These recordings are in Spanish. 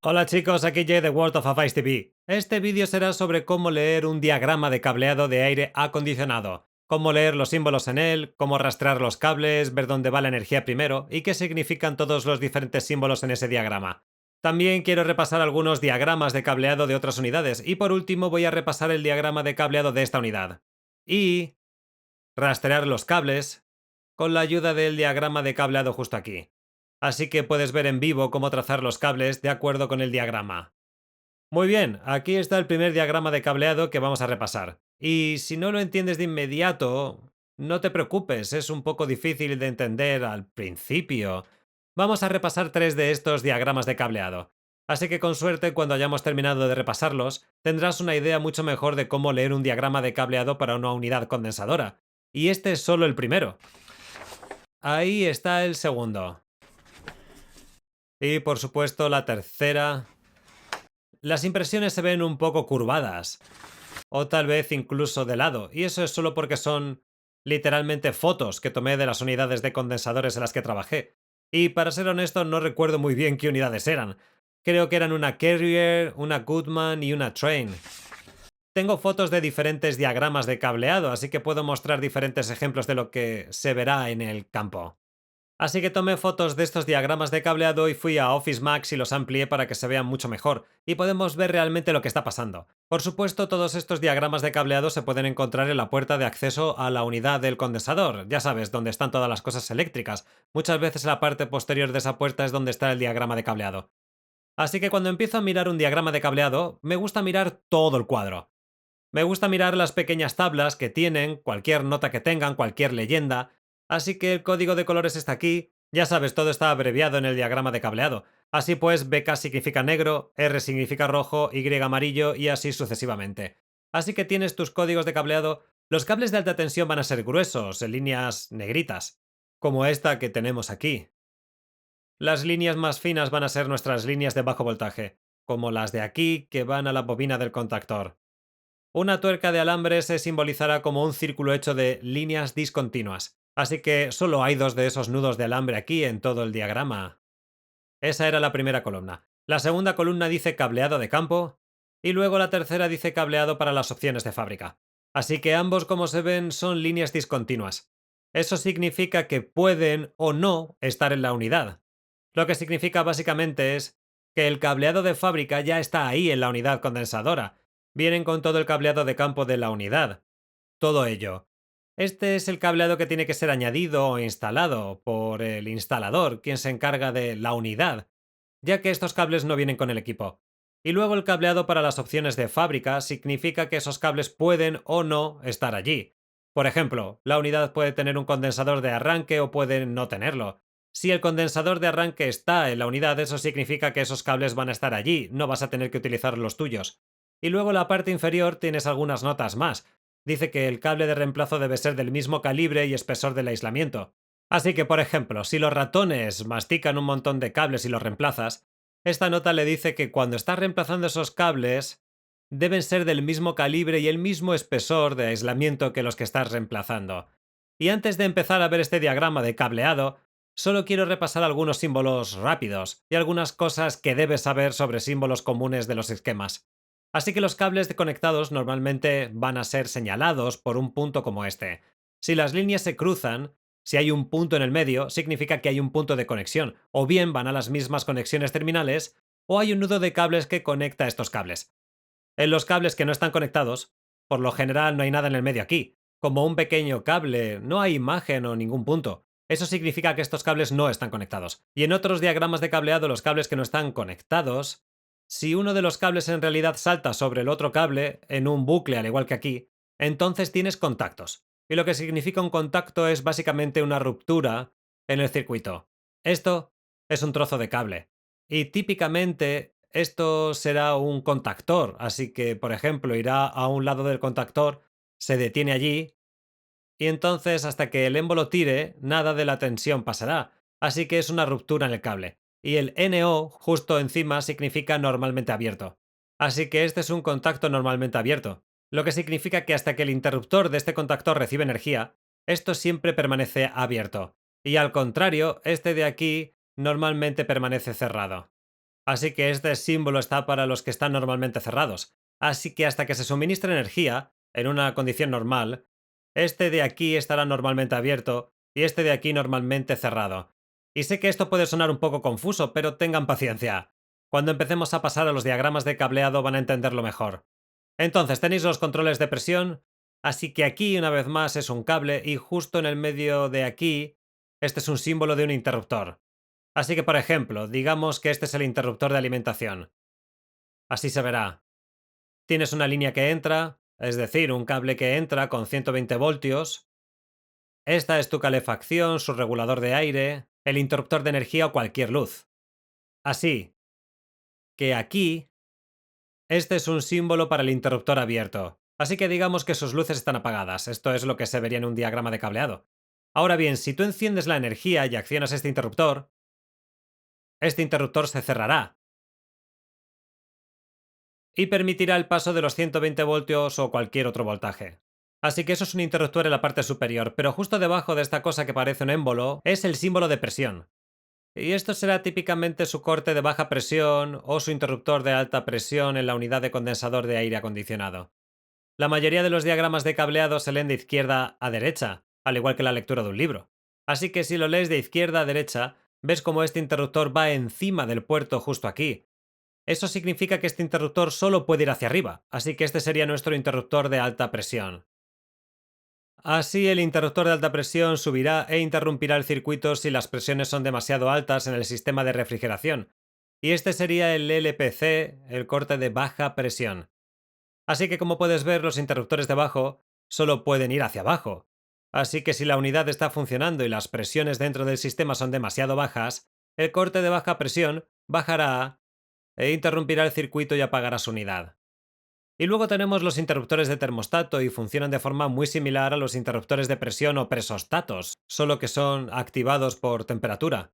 Hola chicos, aquí Jay de World of Advice TV. Este vídeo será sobre cómo leer un diagrama de cableado de aire acondicionado, cómo leer los símbolos en él, cómo rastrear los cables, ver dónde va la energía primero y qué significan todos los diferentes símbolos en ese diagrama. También quiero repasar algunos diagramas de cableado de otras unidades y por último voy a repasar el diagrama de cableado de esta unidad. Y rastrear los cables con la ayuda del diagrama de cableado justo aquí. Así que puedes ver en vivo cómo trazar los cables de acuerdo con el diagrama. Muy bien, aquí está el primer diagrama de cableado que vamos a repasar. Y si no lo entiendes de inmediato, no te preocupes, es un poco difícil de entender al principio. Vamos a repasar tres de estos diagramas de cableado. Así que con suerte, cuando hayamos terminado de repasarlos, tendrás una idea mucho mejor de cómo leer un diagrama de cableado para una unidad condensadora. Y este es solo el primero. Ahí está el segundo. Y por supuesto la tercera. Las impresiones se ven un poco curvadas, o tal vez incluso de lado, y eso es solo porque son literalmente fotos que tomé de las unidades de condensadores en las que trabajé. Y para ser honesto, no recuerdo muy bien qué unidades eran. Creo que eran una Carrier, una Goodman y una Train. Tengo fotos de diferentes diagramas de cableado, así que puedo mostrar diferentes ejemplos de lo que se verá en el campo. Así que tomé fotos de estos diagramas de cableado y fui a Office Max y los amplié para que se vean mucho mejor, y podemos ver realmente lo que está pasando. Por supuesto, todos estos diagramas de cableado se pueden encontrar en la puerta de acceso a la unidad del condensador, ya sabes, donde están todas las cosas eléctricas. Muchas veces en la parte posterior de esa puerta es donde está el diagrama de cableado. Así que cuando empiezo a mirar un diagrama de cableado, me gusta mirar todo el cuadro. Me gusta mirar las pequeñas tablas que tienen, cualquier nota que tengan, cualquier leyenda. Así que el código de colores está aquí. Ya sabes, todo está abreviado en el diagrama de cableado. Así pues, BK significa negro, R significa rojo, Y amarillo y así sucesivamente. Así que tienes tus códigos de cableado. Los cables de alta tensión van a ser gruesos, en líneas negritas, como esta que tenemos aquí. Las líneas más finas van a ser nuestras líneas de bajo voltaje, como las de aquí que van a la bobina del contactor. Una tuerca de alambre se simbolizará como un círculo hecho de líneas discontinuas, así que solo hay dos de esos nudos de alambre aquí en todo el diagrama. Esa era la primera columna. La segunda columna dice cableado de campo y luego la tercera dice cableado para las opciones de fábrica. Así que ambos, como se ven, son líneas discontinuas. Eso significa que pueden o no estar en la unidad. Lo que significa básicamente es que el cableado de fábrica ya está ahí en la unidad condensadora. Vienen con todo el cableado de campo de la unidad. Todo ello. Este es el cableado que tiene que ser añadido o instalado por el instalador, quien se encarga de la unidad, ya que estos cables no vienen con el equipo. Y luego el cableado para las opciones de fábrica significa que esos cables pueden o no estar allí. Por ejemplo, la unidad puede tener un condensador de arranque o puede no tenerlo. Si el condensador de arranque está en la unidad, eso significa que esos cables van a estar allí, no vas a tener que utilizar los tuyos. Y luego en la parte inferior tienes algunas notas más. Dice que el cable de reemplazo debe ser del mismo calibre y espesor del aislamiento. Así que, por ejemplo, si los ratones mastican un montón de cables y los reemplazas, esta nota le dice que cuando estás reemplazando esos cables, deben ser del mismo calibre y el mismo espesor de aislamiento que los que estás reemplazando. Y antes de empezar a ver este diagrama de cableado, solo quiero repasar algunos símbolos rápidos y algunas cosas que debes saber sobre símbolos comunes de los esquemas. Así que los cables conectados normalmente van a ser señalados por un punto como este. Si las líneas se cruzan, si hay un punto en el medio, significa que hay un punto de conexión, o bien van a las mismas conexiones terminales, o hay un nudo de cables que conecta estos cables. En los cables que no están conectados, por lo general no hay nada en el medio aquí. Como un pequeño cable, no hay imagen o ningún punto. Eso significa que estos cables no están conectados. Y en otros diagramas de cableado, los cables que no están conectados, si uno de los cables en realidad salta sobre el otro cable, en un bucle al igual que aquí, entonces tienes contactos. Y lo que significa un contacto es básicamente una ruptura en el circuito. Esto es un trozo de cable. Y típicamente esto será un contactor, así que, por ejemplo, irá a un lado del contactor, se detiene allí, y entonces hasta que el émbolo tire, nada de la tensión pasará, así que es una ruptura en el cable. Y el NO justo encima significa normalmente abierto. Así que este es un contacto normalmente abierto, lo que significa que hasta que el interruptor de este contactor recibe energía, esto siempre permanece abierto. Y al contrario, este de aquí normalmente permanece cerrado. Así que este símbolo está para los que están normalmente cerrados. Así que hasta que se suministre energía, en una condición normal, este de aquí estará normalmente abierto y este de aquí normalmente cerrado. Y sé que esto puede sonar un poco confuso, pero tengan paciencia. Cuando empecemos a pasar a los diagramas de cableado van a entenderlo mejor. Entonces tenéis los controles de presión, así que aquí una vez más es un cable y justo en el medio de aquí, este es un símbolo de un interruptor. Así que por ejemplo, digamos que este es el interruptor de alimentación. Así se verá. Tienes una línea que entra, es decir, un cable que entra con 120 voltios. Esta es tu calefacción, su regulador de aire, el interruptor de energía o cualquier luz. Así que aquí, este es un símbolo para el interruptor abierto. Así que digamos que sus luces están apagadas. Esto es lo que se vería en un diagrama de cableado. Ahora bien, si tú enciendes la energía y accionas este interruptor se cerrará y permitirá el paso de los 120 voltios o cualquier otro voltaje. Así que eso es un interruptor en la parte superior, pero justo debajo de esta cosa que parece un émbolo es el símbolo de presión. Y esto será típicamente su corte de baja presión o su interruptor de alta presión en la unidad de condensador de aire acondicionado. La mayoría de los diagramas de cableado se leen de izquierda a derecha, al igual que la lectura de un libro. Así que si lo lees de izquierda a derecha, ves como este interruptor va encima del puerto justo aquí. Eso significa que este interruptor solo puede ir hacia arriba, así que este sería nuestro interruptor de alta presión. Así, el interruptor de alta presión subirá e interrumpirá el circuito si las presiones son demasiado altas en el sistema de refrigeración. Y este sería el LPC, el corte de baja presión. Así que como puedes ver, los interruptores de abajo solo pueden ir hacia abajo. Así que si la unidad está funcionando y las presiones dentro del sistema son demasiado bajas, el corte de baja presión bajará e interrumpirá el circuito y apagará su unidad. Y luego tenemos los interruptores de termostato y funcionan de forma muy similar a los interruptores de presión o presostatos, solo que son activados por temperatura.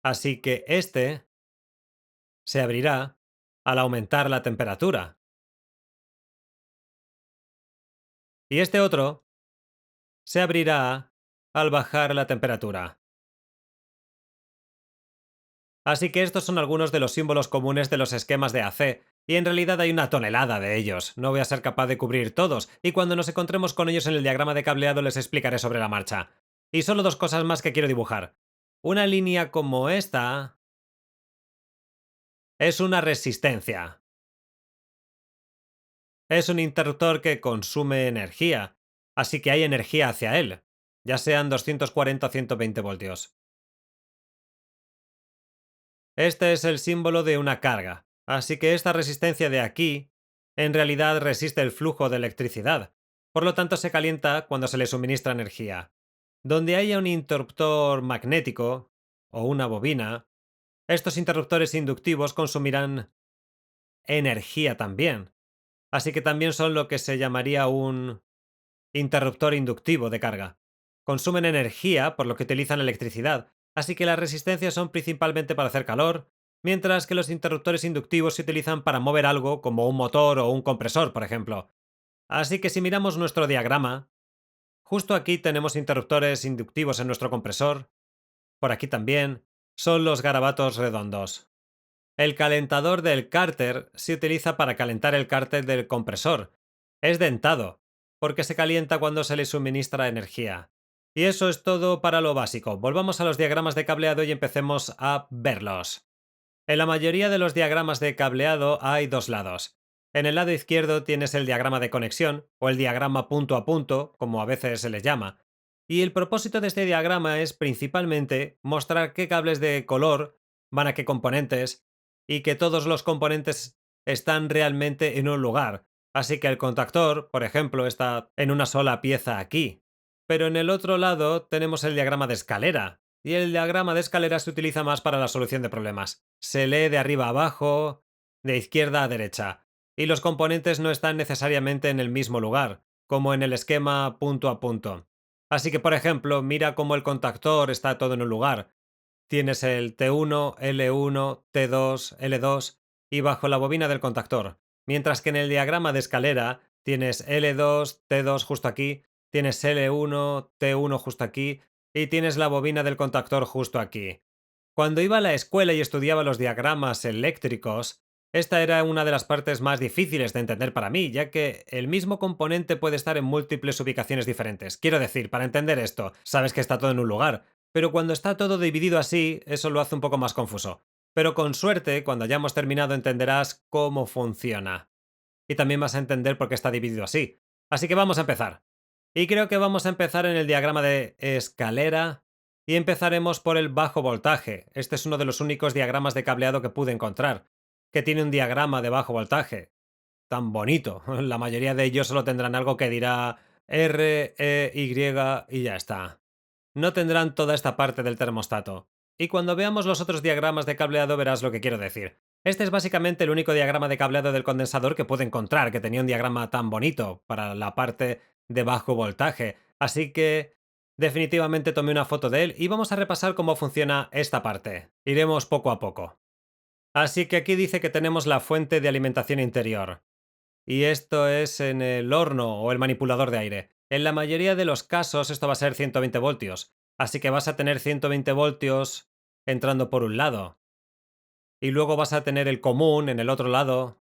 Así que este se abrirá al aumentar la temperatura. Y este otro se abrirá al bajar la temperatura. Así que estos son algunos de los símbolos comunes de los esquemas de AC, y en realidad hay una tonelada de ellos. No voy a ser capaz de cubrir todos, y cuando nos encontremos con ellos en el diagrama de cableado les explicaré sobre la marcha. Y solo dos cosas más que quiero dibujar. Una línea como esta es una resistencia. Es un interruptor que consume energía, así que hay energía hacia él, ya sean 240 o 120 voltios. Este es el símbolo de una carga, así que esta resistencia de aquí en realidad resiste el flujo de electricidad, por lo tanto se calienta cuando se le suministra energía. Donde haya un interruptor magnético o una bobina, estos interruptores inductivos consumirán energía también, así que también son lo que se llamaría un interruptor inductivo de carga. Consumen energía, por lo que utilizan electricidad, así que las resistencias son principalmente para hacer calor, mientras que los interruptores inductivos se utilizan para mover algo como un motor o un compresor, por ejemplo. Así que si miramos nuestro diagrama, justo aquí tenemos interruptores inductivos en nuestro compresor, por aquí también, son los garabatos redondos. El calentador del cárter se utiliza para calentar el cárter del compresor. Es dentado, porque se calienta cuando se le suministra energía. Y eso es todo para lo básico. Volvamos a los diagramas de cableado y empecemos a verlos. En la mayoría de los diagramas de cableado hay dos lados. En el lado izquierdo tienes el diagrama de conexión, o el diagrama punto a punto, como a veces se les llama. Y el propósito de este diagrama es principalmente mostrar qué cables de color van a qué componentes y que todos los componentes están realmente en un lugar. Así que el contactor, por ejemplo, está en una sola pieza aquí. Pero en el otro lado tenemos el diagrama de escalera, y el diagrama de escalera se utiliza más para la solución de problemas. Se lee de arriba a abajo, de izquierda a derecha, y los componentes no están necesariamente en el mismo lugar, como en el esquema punto a punto. Así que, por ejemplo, mira cómo el contactor está todo en un lugar. Tienes el T1, L1, T2, L2 y bajo la bobina del contactor. Mientras que en el diagrama de escalera tienes L2, T2 justo aquí, tienes L1, T1 justo aquí y tienes la bobina del contactor justo aquí. Cuando iba a la escuela y estudiaba los diagramas eléctricos, esta era una de las partes más difíciles de entender para mí, ya que el mismo componente puede estar en múltiples ubicaciones diferentes. Quiero decir, para entender esto, sabes que está todo en un lugar, pero cuando está todo dividido así, eso lo hace un poco más confuso. Pero con suerte, cuando hayamos terminado, entenderás cómo funciona. Y también vas a entender por qué está dividido así. Así que vamos a empezar. Y creo que vamos a empezar en el diagrama de escalera y empezaremos por el bajo voltaje. Este es uno de los únicos diagramas de cableado que pude encontrar, que tiene un diagrama de bajo voltaje. Tan bonito. La mayoría de ellos solo tendrán algo que dirá R, E, Y y ya está. No tendrán toda esta parte del termostato. Y cuando veamos los otros diagramas de cableado verás lo que quiero decir. Este es básicamente el único diagrama de cableado del condensador que pude encontrar, que tenía un diagrama tan bonito para la parte de bajo voltaje. Así que definitivamente tomé una foto de él y vamos a repasar cómo funciona esta parte. Iremos poco a poco. Así que aquí dice que tenemos la fuente de alimentación interior. Y esto es en el horno o el manipulador de aire. En la mayoría de los casos esto va a ser 120 voltios, así que vas a tener 120 voltios entrando por un lado. Y luego vas a tener el común en el otro lado,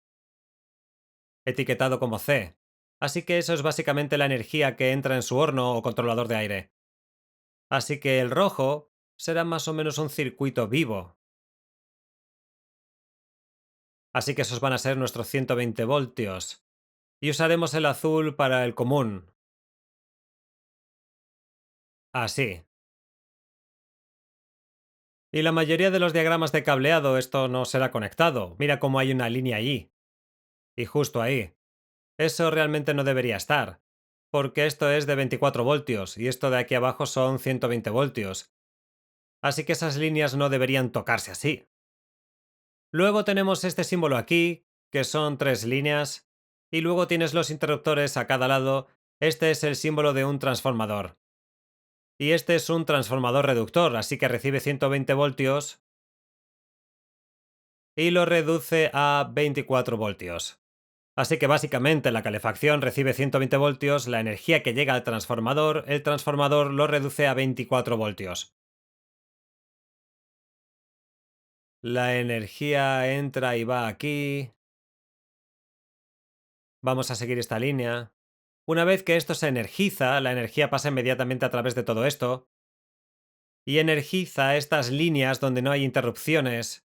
etiquetado como C. Así que eso es básicamente la energía que entra en su horno o controlador de aire. Así que el rojo será más o menos un circuito vivo. Así que esos van a ser nuestros 120 voltios. Y usaremos el azul para el común. Así. Y la mayoría de los diagramas de cableado esto no será conectado. Mira cómo hay una línea allí. Y justo ahí. Eso realmente no debería estar. Porque esto es de 24 voltios y esto de aquí abajo son 120 voltios. Así que esas líneas no deberían tocarse así. Luego tenemos este símbolo aquí, que son tres líneas. Y luego tienes los interruptores a cada lado. Este es el símbolo de un transformador. Y este es un transformador reductor, así que recibe 120 voltios y lo reduce a 24 voltios. Así que básicamente la calefacción recibe 120 voltios, la energía que llega al transformador, el transformador lo reduce a 24 voltios. La energía entra y va aquí. Vamos a seguir esta línea. Una vez que esto se energiza, la energía pasa inmediatamente a través de todo esto y energiza estas líneas donde no hay interrupciones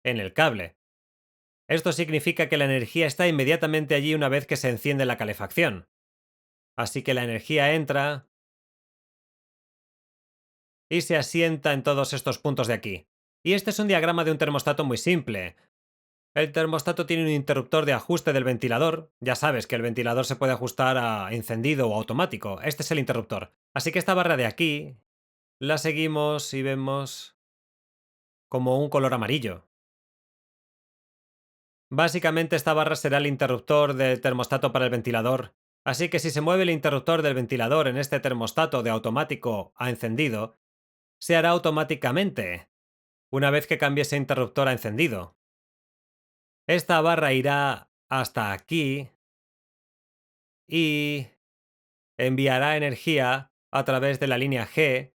en el cable. Esto significa que la energía está inmediatamente allí una vez que se enciende la calefacción. Así que la energía entra y se asienta en todos estos puntos de aquí. Y este es un diagrama de un termostato muy simple. El termostato tiene un interruptor de ajuste del ventilador. Ya sabes que el ventilador se puede ajustar a encendido o automático. Este es el interruptor. Así que esta barra de aquí la seguimos y vemos como un color amarillo. Básicamente esta barra será el interruptor del termostato para el ventilador. Así que si se mueve el interruptor del ventilador en este termostato de automático a encendido, se hará automáticamente una vez que cambie ese interruptor a encendido. Esta barra irá hasta aquí y enviará energía a través de la línea G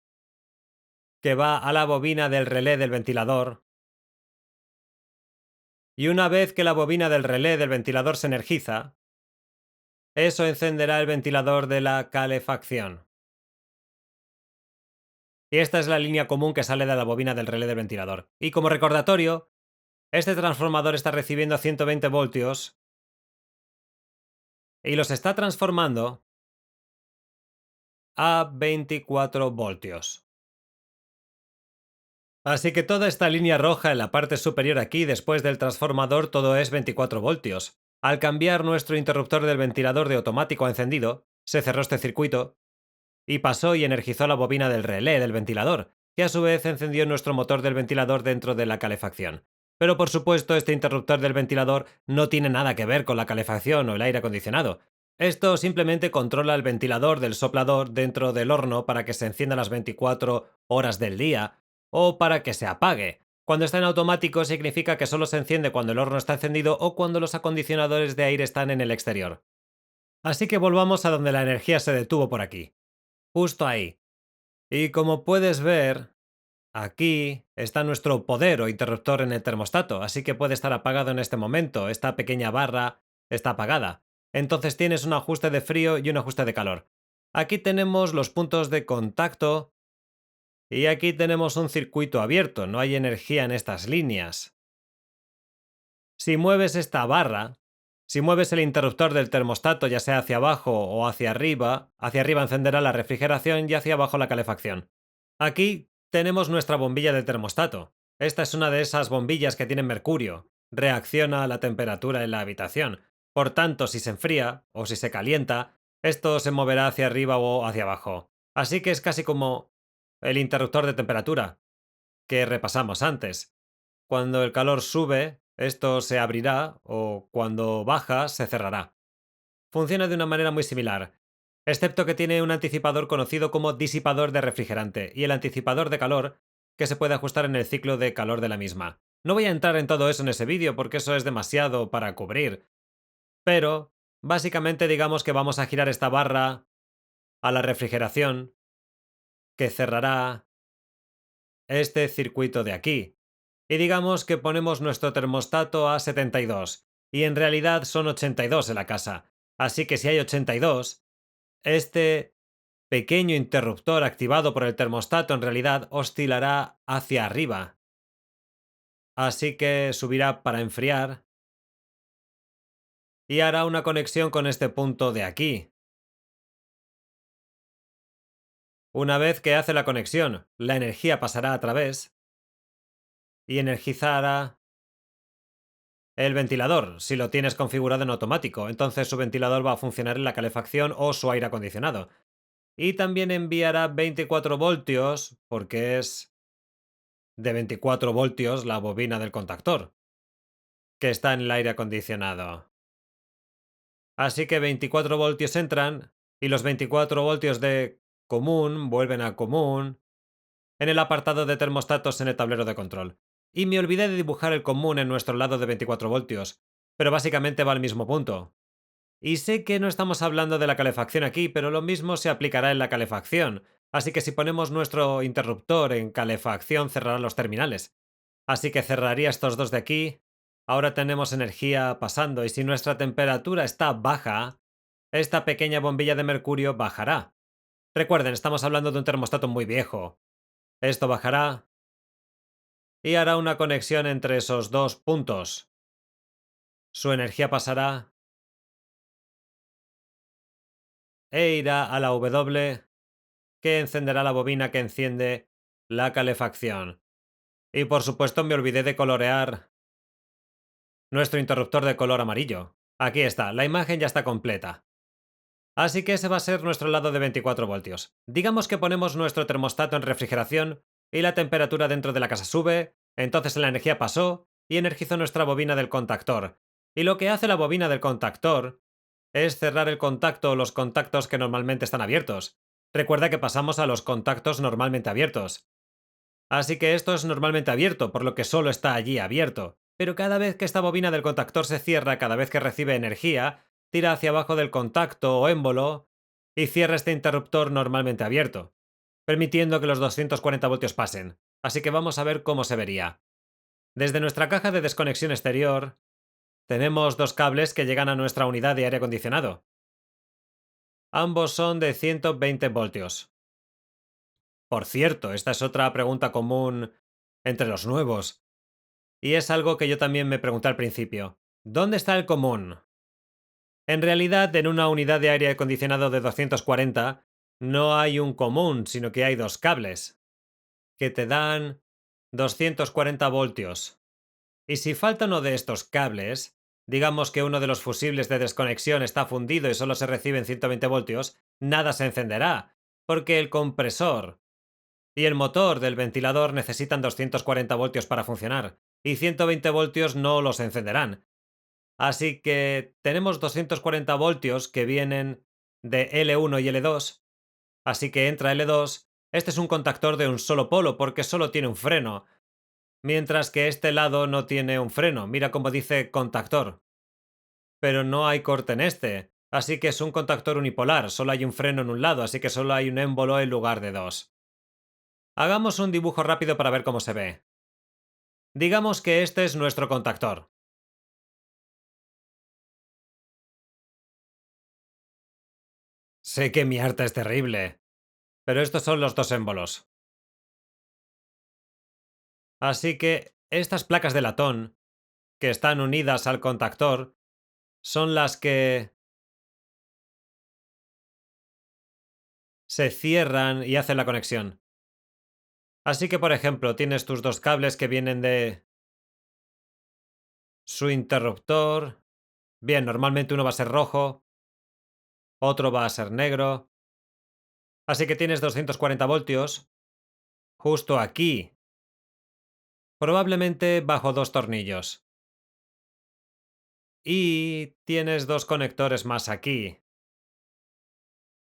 que va a la bobina del relé del ventilador. Y una vez que la bobina del relé del ventilador se energiza, eso encenderá el ventilador de la calefacción. Y esta es la línea común que sale de la bobina del relé del ventilador. Y como recordatorio, este transformador está recibiendo 120 voltios y los está transformando a 24 voltios. Así que toda esta línea roja en la parte superior aquí, después del transformador, todo es 24 voltios. Al cambiar nuestro interruptor del ventilador de automático a encendido, se cerró este circuito y pasó y energizó la bobina del relé del ventilador, que a su vez encendió nuestro motor del ventilador dentro de la calefacción. Pero por supuesto, este interruptor del ventilador no tiene nada que ver con la calefacción o el aire acondicionado. Esto simplemente controla el ventilador del soplador dentro del horno para que se encienda las 24 horas del día o para que se apague. Cuando está en automático significa que solo se enciende cuando el horno está encendido o cuando los acondicionadores de aire están en el exterior. Así que volvamos a donde la energía se detuvo por aquí. Justo ahí. Y como puedes ver, Aquí está nuestro poder o interruptor en el termostato, así que puede estar apagado en este momento. Esta pequeña barra está apagada. Entonces tienes un ajuste de frío y un ajuste de calor. Aquí tenemos los puntos de contacto y aquí tenemos un circuito abierto, no hay energía en estas líneas. Si mueves esta barra, si mueves el interruptor del termostato ya sea hacia abajo o hacia arriba encenderá la refrigeración y hacia abajo la calefacción. Aquí tenemos nuestra bombilla de termostato. Esta es una de esas bombillas que tienen mercurio. Reacciona a la temperatura en la habitación. Por tanto, si se enfría o si se calienta, esto se moverá hacia arriba o hacia abajo. Así que es casi como el interruptor de temperatura que repasamos antes. Cuando el calor sube, esto se abrirá o cuando baja, se cerrará. Funciona de una manera muy similar, excepto que tiene un anticipador conocido como disipador de refrigerante y el anticipador de calor que se puede ajustar en el ciclo de calor de la misma. No voy a entrar en todo eso en ese vídeo porque eso es demasiado para cubrir, pero básicamente digamos que vamos a girar esta barra a la refrigeración que cerrará este circuito de aquí. Y digamos que ponemos nuestro termostato a 72, y en realidad son 82 en la casa. Así que si hay 82, este pequeño interruptor activado por el termostato en realidad oscilará hacia arriba. Así que subirá para enfriar y hará una conexión con este punto de aquí. Una vez que hace la conexión, la energía pasará a través y energizará el ventilador, si lo tienes configurado en automático. Entonces su ventilador va a funcionar en la calefacción o su aire acondicionado. Y también enviará 24 voltios, porque es de 24 voltios la bobina del contactor, que está en el aire acondicionado. Así que 24 voltios entran y los 24 voltios de común vuelven a común en el apartado de termostatos en el tablero de control. Y me olvidé de dibujar el común en nuestro lado de 24 voltios, pero básicamente va al mismo punto. Y sé que no estamos hablando de la calefacción aquí, pero lo mismo se aplicará en la calefacción, así que si ponemos nuestro interruptor en calefacción cerrará los terminales. Así que cerraría estos dos de aquí. Ahora tenemos energía pasando y si nuestra temperatura está baja, esta pequeña bombilla de mercurio bajará. Recuerden, estamos hablando de un termostato muy viejo. Esto bajará y hará una conexión entre esos dos puntos. Su energía pasará e irá a la W que encenderá la bobina que enciende la calefacción. Y por supuesto me olvidé de colorear nuestro interruptor de color amarillo. Aquí está, la imagen ya está completa. Así que ese va a ser nuestro lado de 24 voltios. Digamos que ponemos nuestro termostato en refrigeración y la temperatura dentro de la casa sube, entonces la energía pasó y energizó nuestra bobina del contactor. Y lo que hace la bobina del contactor es cerrar el contacto o los contactos que normalmente están abiertos. Recuerda que pasamos a los contactos normalmente abiertos. Así que esto es normalmente abierto, por lo que solo está allí abierto. Pero cada vez que esta bobina del contactor se cierra, cada vez que recibe energía, tira hacia abajo del contacto o émbolo y cierra este interruptor normalmente abierto, permitiendo que los 240 voltios pasen. Así que vamos a ver cómo se vería. Desde nuestra caja de desconexión exterior, tenemos dos cables que llegan a nuestra unidad de aire acondicionado. Ambos son de 120 voltios. Por cierto, esta es otra pregunta común entre los nuevos. Y es algo que yo también me pregunté al principio. ¿Dónde está el común? En realidad, en una unidad de aire acondicionado de 240 no hay un común, sino que hay dos cables, que te dan 240 voltios. Y si falta uno de estos cables, digamos que uno de los fusibles de desconexión está fundido y solo se reciben 120 voltios, nada se encenderá, porque el compresor y el motor del ventilador necesitan 240 voltios para funcionar, y 120 voltios no los encenderán. Así que tenemos 240 voltios que vienen de L1 y L2, así que entra L2. Este es un contactor de un solo polo porque solo tiene un freno, mientras que este lado no tiene un freno. Mira cómo dice contactor. Pero no hay corte en este, así que es un contactor unipolar, solo hay un freno en un lado, así que solo hay un émbolo en lugar de dos. Hagamos un dibujo rápido para ver cómo se ve. Digamos que este es nuestro contactor. Sé que mi arte es terrible, pero estos son los dos émbolos. Así que estas placas de latón, que están unidas al contactor, son las que se cierran y hacen la conexión. Así que, por ejemplo, tienes tus dos cables que vienen de su interruptor. Bien, normalmente uno va a ser rojo, otro va a ser negro. Así que tienes 240 voltios justo aquí, probablemente bajo dos tornillos. Y tienes dos conectores más aquí.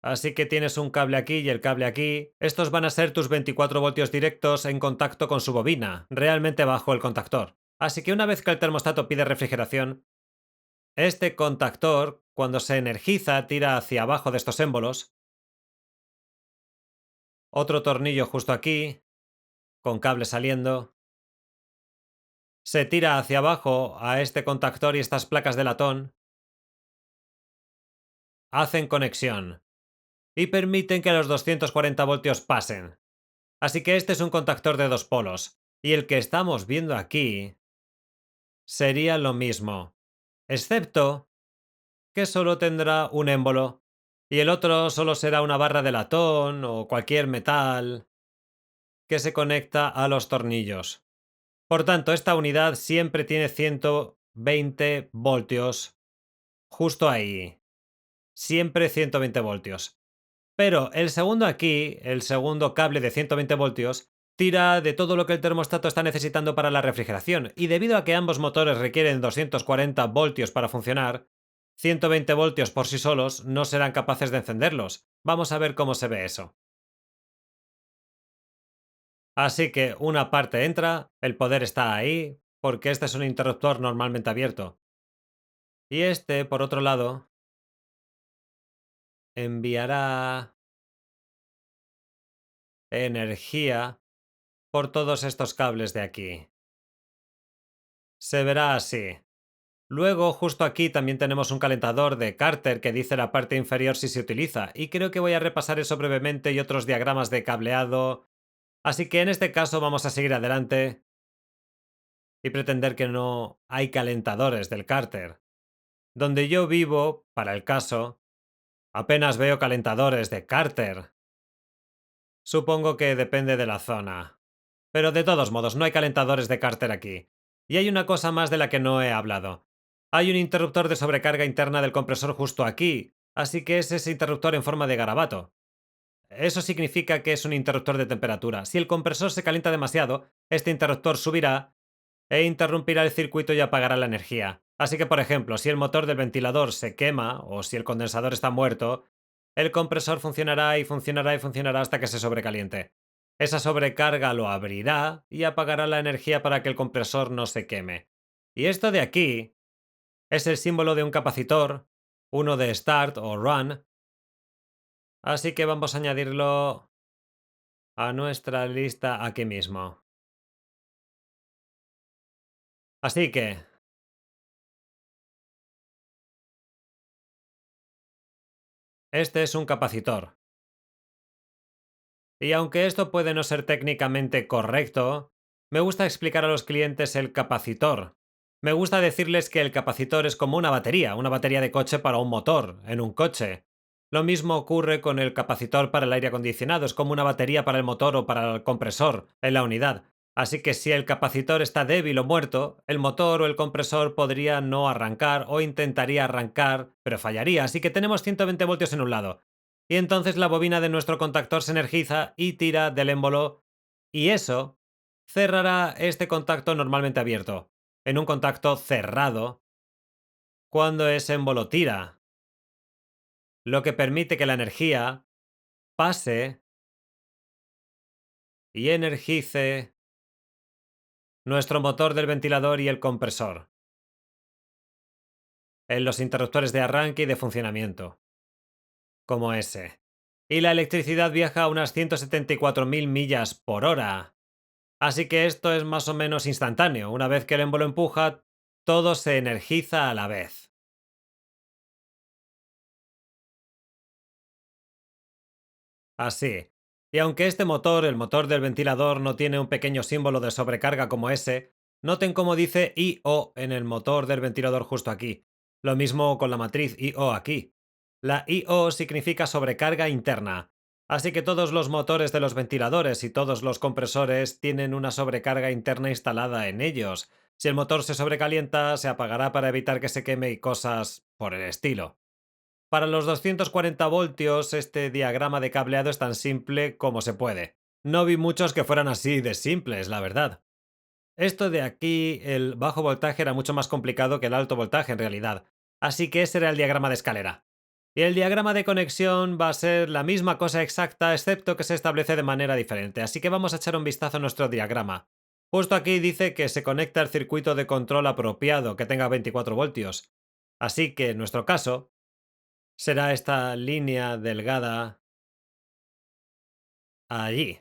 Así que tienes un cable aquí y el cable aquí. Estos van a ser tus 24 voltios directos en contacto con su bobina, realmente bajo el contactor. Así que una vez que el termostato pide refrigeración, este contactor, cuando se energiza, tira hacia abajo de estos émbolos. Otro tornillo justo aquí, con cable saliendo. Se tira hacia abajo a este contactor y estas placas de latón hacen conexión y permiten que los 240 voltios pasen. Así que este es un contactor de dos polos. Y el que estamos viendo aquí sería lo mismo, excepto que solo tendrá un émbolo y el otro solo será una barra de latón o cualquier metal que se conecta a los tornillos. Por tanto, esta unidad siempre tiene 120 voltios justo ahí. Siempre 120 voltios. Pero el segundo aquí, el segundo cable de 120 voltios, tira de todo lo que el termostato está necesitando para la refrigeración, y debido a que ambos motores requieren 240 voltios para funcionar, 120 voltios por sí solos no serán capaces de encenderlos. Vamos a ver cómo se ve eso. Así que una parte entra, el poder está ahí, porque este es un interruptor normalmente abierto. Y este, por otro lado, enviará energía por todos estos cables de aquí. Se verá así. Luego, justo aquí también tenemos un calentador de Carter que dice la parte inferior si se utiliza, y creo que voy a repasar eso brevemente y otros diagramas de cableado. Así que en este caso vamos a seguir adelante y pretender que no hay calentadores del Carter. Donde yo vivo, para el caso, apenas veo calentadores de Carter. Supongo que depende de la zona. Pero de todos modos, no hay calentadores de Carter aquí. Y hay una cosa más de la que no he hablado. Hay un interruptor de sobrecarga interna del compresor justo aquí, así que es ese interruptor en forma de garabato. Eso significa que es un interruptor de temperatura. Si el compresor se calienta demasiado, este interruptor subirá e interrumpirá el circuito y apagará la energía. Así que, por ejemplo, si el motor del ventilador se quema o si el condensador está muerto, el compresor funcionará y funcionará y funcionará hasta que se sobrecaliente. Esa sobrecarga lo abrirá y apagará la energía para que el compresor no se queme. Y esto de aquí es el símbolo de un capacitor, uno de Start o Run, así que vamos a añadirlo a nuestra lista aquí mismo. Así que, este es un capacitor. Y aunque esto puede no ser técnicamente correcto, me gusta explicar a los clientes el capacitor. Me gusta decirles que el capacitor es como una batería de coche para un motor, en un coche. Lo mismo ocurre con el capacitor para el aire acondicionado, es como una batería para el motor o para el compresor en la unidad. Así que si el capacitor está débil o muerto, el motor o el compresor podría no arrancar o intentaría arrancar, pero fallaría. Así que tenemos 120 voltios en un lado. Y entonces la bobina de nuestro contactor se energiza y tira del émbolo, y eso cerrará este contacto normalmente abierto, en un contacto cerrado, cuando ese émbolo tira, lo que permite que la energía pase y energice nuestro motor del ventilador y el compresor, en los interruptores de arranque y de funcionamiento, como ese. y la electricidad viaja a unas 174.000 millas por hora. Así que esto es más o menos instantáneo. Una vez que el émbolo empuja, todo se energiza a la vez. Así. Y aunque este motor, el motor del ventilador, no tiene un pequeño símbolo de sobrecarga como ese, noten cómo dice IO en el motor del ventilador justo aquí. Lo mismo con la matriz IO aquí. La IO significa sobrecarga interna. Así que todos los motores de los ventiladores y todos los compresores tienen una sobrecarga interna instalada en ellos. Si el motor se sobrecalienta, se apagará para evitar que se queme y cosas por el estilo. Para los 240 voltios, este diagrama de cableado es tan simple como se puede. No vi muchos que fueran así de simples, la verdad. Esto de aquí, el bajo voltaje era mucho más complicado que el alto voltaje en realidad. Así que ese era el diagrama de escalera. Y el diagrama de conexión va a ser la misma cosa exacta, excepto que se establece de manera diferente. Así que vamos a echar un vistazo a nuestro diagrama. Justo aquí dice que se conecta el circuito de control apropiado que tenga 24 voltios. Así que en nuestro caso, será esta línea delgada allí.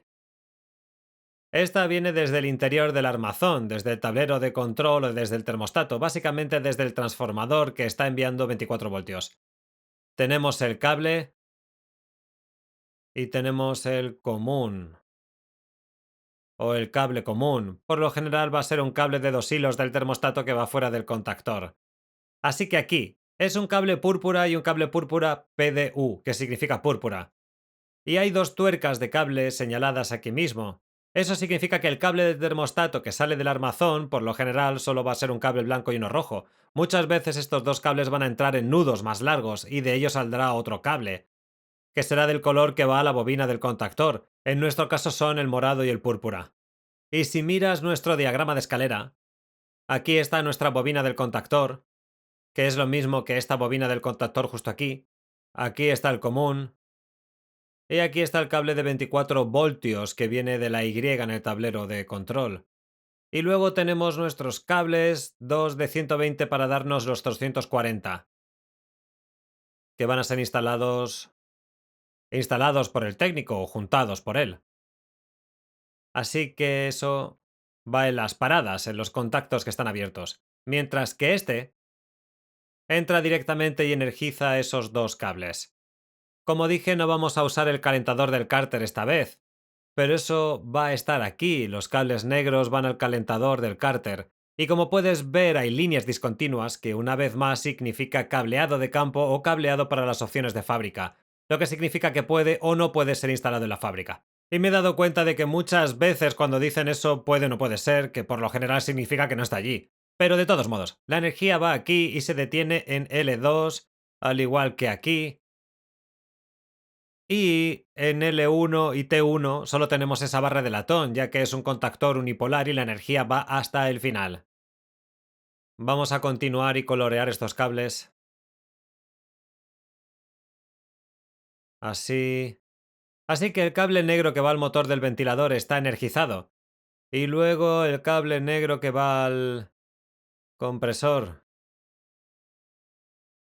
Esta viene desde el interior del armazón, desde el tablero de control o desde el termostato, básicamente desde el transformador que está enviando 24 voltios. Tenemos el cable y tenemos el común, o el cable común. Por lo general va a ser un cable de 2 hilos del termostato que va fuera del contactor. Así que aquí es un cable púrpura y un cable púrpura PDU, que significa púrpura. Y hay 2 tuercas de cable señaladas aquí mismo. Eso significa que el cable de termostato que sale del armazón, por lo general, solo va a ser un cable blanco y uno rojo. Muchas veces estos 2 cables van a entrar en nudos más largos y de ellos saldrá otro cable, que será del color que va a la bobina del contactor. En nuestro caso son el morado y el púrpura. Y si miras nuestro diagrama de escalera, aquí está nuestra bobina del contactor, que es lo mismo que esta bobina del contactor justo aquí. Aquí está el común, y aquí está el cable de 24 voltios que viene de la Y en el tablero de control. Y luego tenemos nuestros cables, dos de 120 para darnos los 240, que van a ser instalados por el técnico o juntados por él. Así que eso va en las paradas, en los contactos que están abiertos. Mientras que este entra directamente y energiza esos 2 cables. Como dije, no vamos a usar el calentador del cárter esta vez, pero eso va a estar aquí, los cables negros van al calentador del cárter. Y como puedes ver, hay líneas discontinuas que una vez más significa cableado de campo o cableado para las opciones de fábrica, lo que significa que puede o no puede ser instalado en la fábrica. Y me he dado cuenta de que muchas veces cuando dicen eso puede o no puede ser, que por lo general significa que no está allí. Pero de todos modos, la energía va aquí y se detiene en L2, al igual que aquí, y en L1 y T1 solo tenemos esa barra de latón, ya que es un contactor unipolar y la energía va hasta el final. Vamos a continuar y colorear estos cables. Así. Así que el cable negro que va al motor del ventilador está energizado. Y luego el cable negro que va al compresor.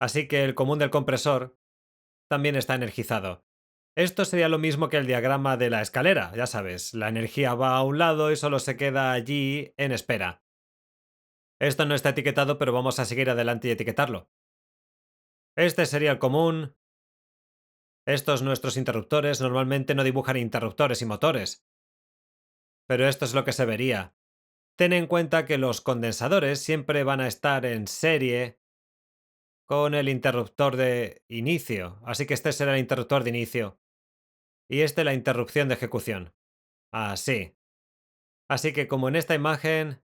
Así que el común del compresor también está energizado. Esto sería lo mismo que el diagrama de la escalera, ya sabes, la energía va a un lado y solo se queda allí en espera. Esto no está etiquetado, pero vamos a seguir adelante y etiquetarlo. Este sería el común. Estos nuestros interruptores normalmente no dibujan interruptores y motores, pero esto es lo que se vería. Ten en cuenta que los condensadores siempre van a estar en serie con el interruptor de inicio, así que este será el interruptor de inicio y este la interrupción de ejecución. Así. Así que como en esta imagen,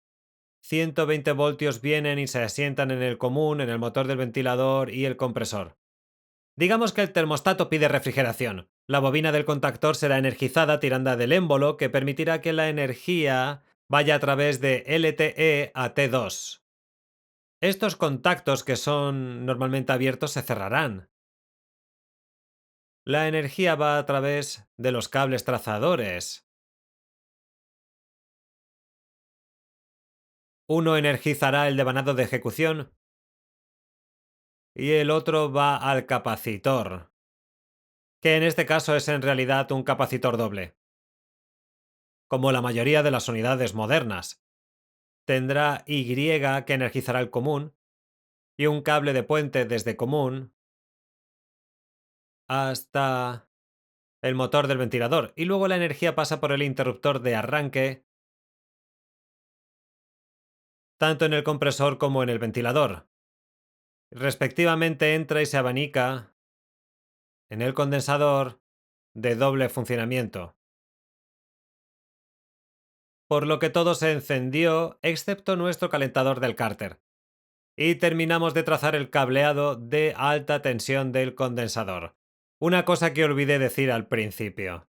120 voltios vienen y se asientan en el común, en el motor del ventilador y el compresor. Digamos que el termostato pide refrigeración. La bobina del contactor será energizada tirando del émbolo que permitirá que la energía vaya a través de LTE a T2. Estos contactos que son normalmente abiertos se cerrarán. La energía va a través de los cables trazadores. Uno energizará el devanado de ejecución y el otro va al capacitor. que en este caso es en realidad un capacitor doble, como la mayoría de las unidades modernas. Tendrá Y que energizará el común y un cable de puente desde común hasta el motor del ventilador, y luego la energía pasa por el interruptor de arranque tanto en el compresor como en el ventilador. Respectivamente entra y se abanica en el condensador de doble funcionamiento, por lo que todo se encendió excepto nuestro calentador del cárter. Y terminamos de trazar el cableado de alta tensión del condensador. Una cosa que olvidé decir al principio.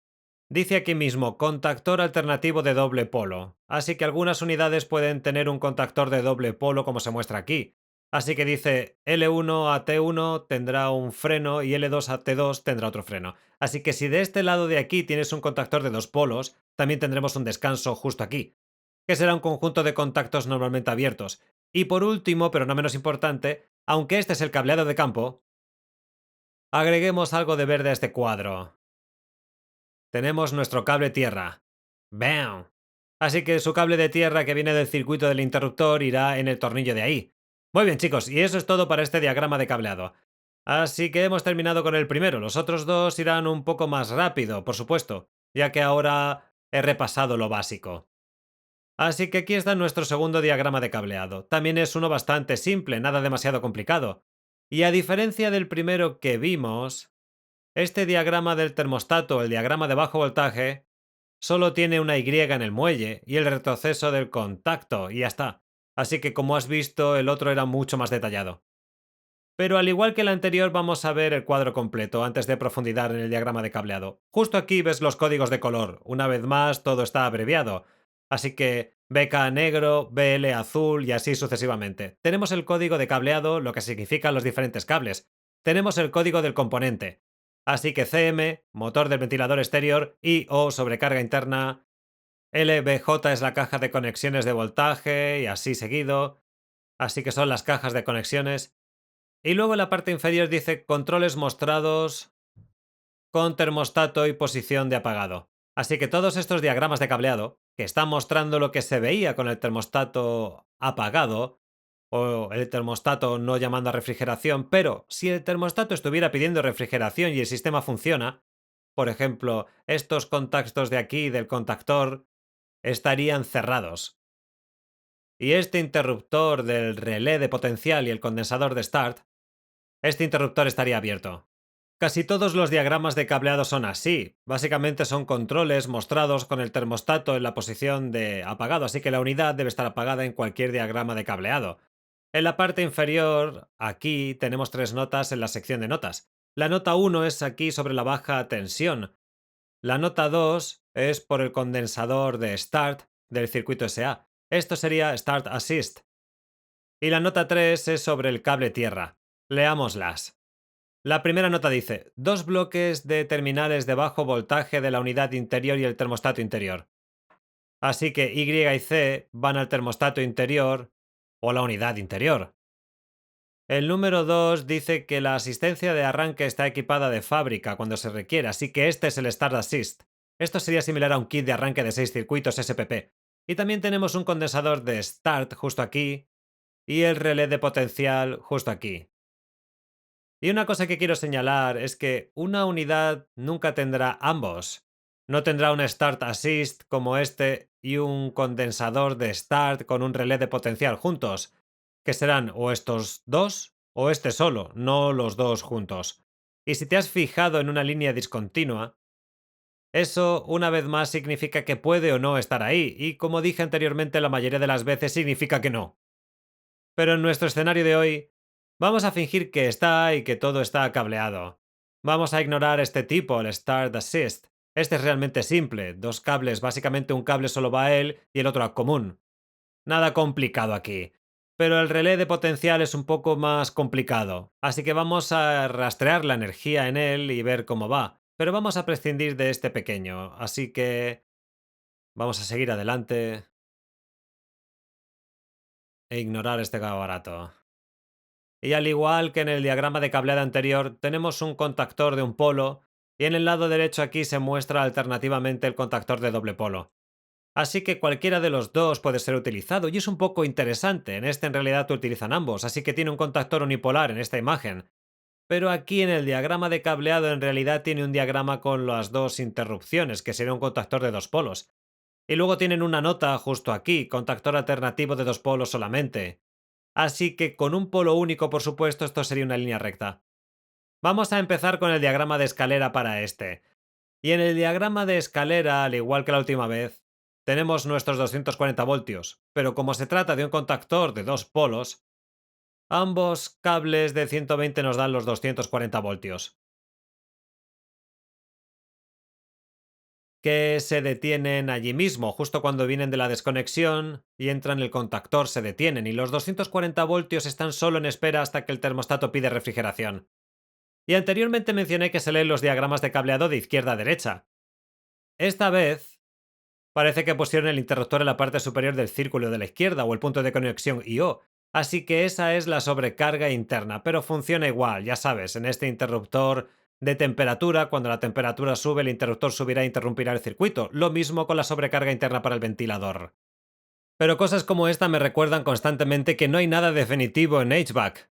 Dice aquí mismo contactor alternativo de doble polo, así que algunas unidades pueden tener un contactor de doble polo como se muestra aquí. Así que dice L1 a T1 tendrá un freno y L2 a T2 tendrá otro freno. Así que si de este lado de aquí tienes un contactor de dos polos, también tendremos un descanso justo aquí, que será un conjunto de contactos normalmente abiertos. Y por último, pero no menos importante, aunque este es el cableado de campo, agreguemos algo de verde a este cuadro. Tenemos nuestro cable tierra. ¡Bam! Así que su cable de tierra que viene del circuito del interruptor irá en el tornillo de ahí. Muy bien, chicos, y eso es todo para este diagrama de cableado. Así que hemos terminado con el primero. Los otros dos irán un poco más rápido, por supuesto, ya que ahora he repasado lo básico. Así que aquí está nuestro segundo diagrama de cableado. También es uno bastante simple, nada demasiado complicado. Y a diferencia del primero que vimos, este diagrama del termostato, el diagrama de bajo voltaje, solo tiene una Y en el muelle y el retroceso del contacto, y ya está. Así que como has visto, el otro era mucho más detallado. Pero al igual que el anterior, vamos a ver el cuadro completo antes de profundizar en el diagrama de cableado. Justo aquí ves los códigos de color. Una vez más, todo está abreviado. Así que BK negro, BL azul y así sucesivamente. Tenemos el código de cableado, lo que significan los diferentes cables. Tenemos el código del componente. Así que CM, motor del ventilador exterior, y O sobrecarga interna, LBJ es la caja de conexiones de voltaje y así seguido. Así que son las cajas de conexiones. Y luego en la parte inferior dice controles mostrados con termostato y posición de apagado. Así que todos estos diagramas de cableado, que están mostrando lo que se veía con el termostato apagado, o el termostato no llamando a refrigeración, pero si el termostato estuviera pidiendo refrigeración y el sistema funciona, por ejemplo, estos contactos de aquí del contactor estarían cerrados. Y este interruptor del relé de potencial y el condensador de start, este interruptor estaría abierto. Casi todos los diagramas de cableado son así. Básicamente son controles mostrados con el termostato en la posición de apagado, así que la unidad debe estar apagada en cualquier diagrama de cableado. En la parte inferior, aquí tenemos tres notas en la sección de notas. La nota 1 es aquí sobre la baja tensión. La nota 2 es por el condensador de Start del circuito SA. Esto sería Start Assist. Y la nota 3 es sobre el cable tierra. Leámoslas. La primera nota dice, dos bloques de terminales de bajo voltaje de la unidad interior y el termostato interior. Así que Y y C van al termostato interior o la unidad interior. El número 2 dice que la asistencia de arranque está equipada de fábrica cuando se requiere, así que este es el Start Assist. Esto sería similar a un kit de arranque de 6 circuitos SPP. Y también tenemos un condensador de Start justo aquí y el relé de potencial justo aquí. Y una cosa que quiero señalar es que una unidad nunca tendrá ambos. No tendrá un Start Assist como este y un condensador de Start con un relé de potencial juntos, que serán o estos dos o este solo, no los dos juntos. Y si te has fijado en una línea discontinua, eso una vez más significa que puede o no estar ahí, y como dije anteriormente, la mayoría de las veces significa que no. Pero en nuestro escenario de hoy, vamos a fingir que está y que todo está cableado. Vamos a ignorar este tipo, el Start Assist. Este es realmente simple, dos cables, básicamente un cable solo va a él y el otro a común. Nada complicado aquí. Pero el relé de potencial es un poco más complicado, así que vamos a rastrear la energía en él y ver cómo va. Pero vamos a prescindir de este pequeño, así que vamos a seguir adelante e ignorar este barato. Y al igual que en el diagrama de cableado anterior, tenemos un contactor de un polo y en el lado derecho aquí se muestra alternativamente el contactor de doble polo. Así que cualquiera de los dos puede ser utilizado y es un poco interesante, en este en realidad utilizan ambos, así que tiene un contactor unipolar en esta imagen. Pero aquí en el diagrama de cableado en realidad tiene un diagrama con las dos interrupciones, que sería un contactor de dos polos. Y luego tienen una nota justo aquí, contactor alternativo de dos polos solamente. Así que con un polo único, por supuesto, esto sería una línea recta. Vamos a empezar con el diagrama de escalera para este. Y en el diagrama de escalera, al igual que la última vez, tenemos nuestros 240 voltios, pero como se trata de un contactor de dos polos, ambos cables de 120 nos dan los 240 voltios, que se detienen allí mismo, justo cuando vienen de la desconexión y entran el contactor, se detienen, y los 240 voltios están solo en espera hasta que el termostato pide refrigeración. Y anteriormente mencioné que se leen los diagramas de cableado de izquierda a derecha. Esta vez, parece que pusieron el interruptor en la parte superior del círculo de la izquierda o el punto de conexión I/O, así que esa es la sobrecarga interna, pero funciona igual, ya sabes, en este interruptor de temperatura, cuando la temperatura sube, el interruptor subirá e interrumpirá el circuito, lo mismo con la sobrecarga interna para el ventilador. Pero cosas como esta me recuerdan constantemente que no hay nada definitivo en HVAC.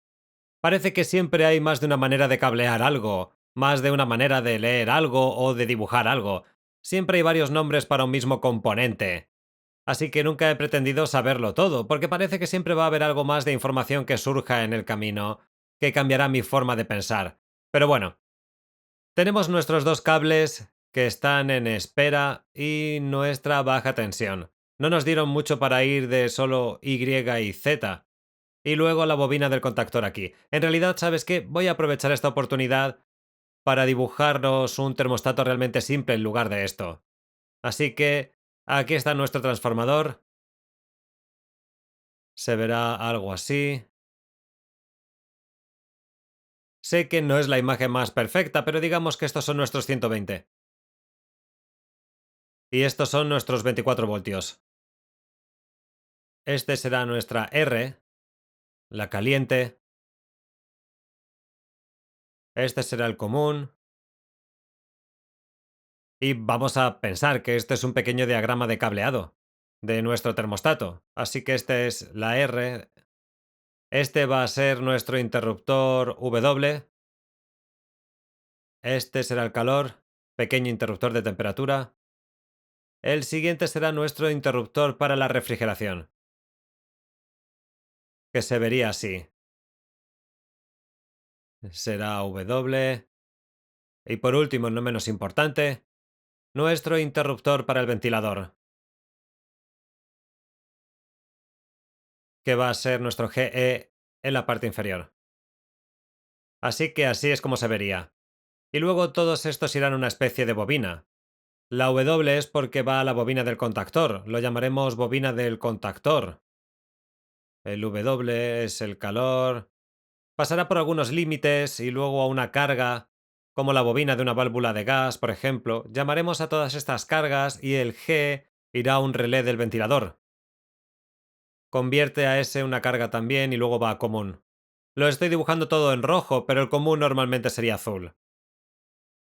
Parece que siempre hay más de una manera de cablear algo, más de una manera de leer algo o de dibujar algo. Siempre hay varios nombres para un mismo componente. Así que nunca he pretendido saberlo todo, porque parece que siempre va a haber algo más de información que surja en el camino, que cambiará mi forma de pensar. Pero bueno, tenemos nuestros dos cables que están en espera y nuestra baja tensión. No nos dieron mucho para ir de solo Y y Z. Y luego la bobina del contactor aquí. En realidad, ¿sabes qué? Voy a aprovechar esta oportunidad para dibujarnos un termostato realmente simple en lugar de esto. Así que aquí está nuestro transformador. Se verá algo así. Sé que no es la imagen más perfecta, pero digamos que estos son nuestros 120. Y estos son nuestros 24 voltios. Este será nuestra R, la caliente. Este será el común. Y vamos a pensar que este es un pequeño diagrama de cableado de nuestro termostato. Así que este es la R. Este va a ser nuestro interruptor W. Este será el calor, pequeño interruptor de temperatura. El siguiente será nuestro interruptor para la refrigeración, que se vería así. Será W. Y por último, no menos importante, nuestro interruptor para el ventilador, que va a ser nuestro GE en la parte inferior. Así que así es como se vería. Y luego todos estos irán a una especie de bobina. La W es porque va a la bobina del contactor, lo llamaremos bobina del contactor. El W es el calor. Pasará por algunos límites y luego a una carga, como la bobina de una válvula de gas, por ejemplo. Llamaremos a todas estas cargas y el G irá a un relé del ventilador. Convierte a S una carga también y luego va a común. Lo estoy dibujando todo en rojo, pero el común normalmente sería azul.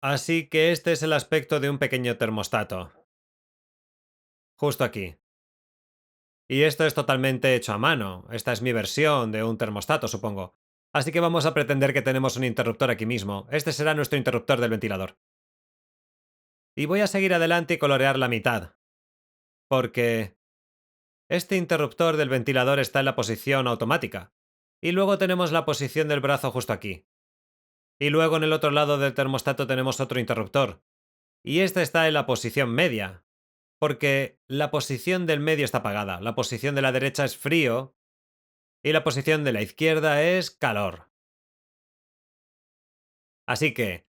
Así que este es el aspecto de un pequeño termostato. Justo aquí. Y esto es totalmente hecho a mano. Esta es mi versión de un termostato, supongo. Así que vamos a pretender que tenemos un interruptor aquí mismo. Este será nuestro interruptor del ventilador. Y voy a seguir adelante y colorear la mitad. Porque este interruptor del ventilador está en la posición automática. Y luego tenemos la posición del brazo justo aquí. Y luego en el otro lado del termostato tenemos otro interruptor. Y este está en la posición media. Porque la posición del medio está apagada. La posición de la derecha es frío y la posición de la izquierda es calor. Así que,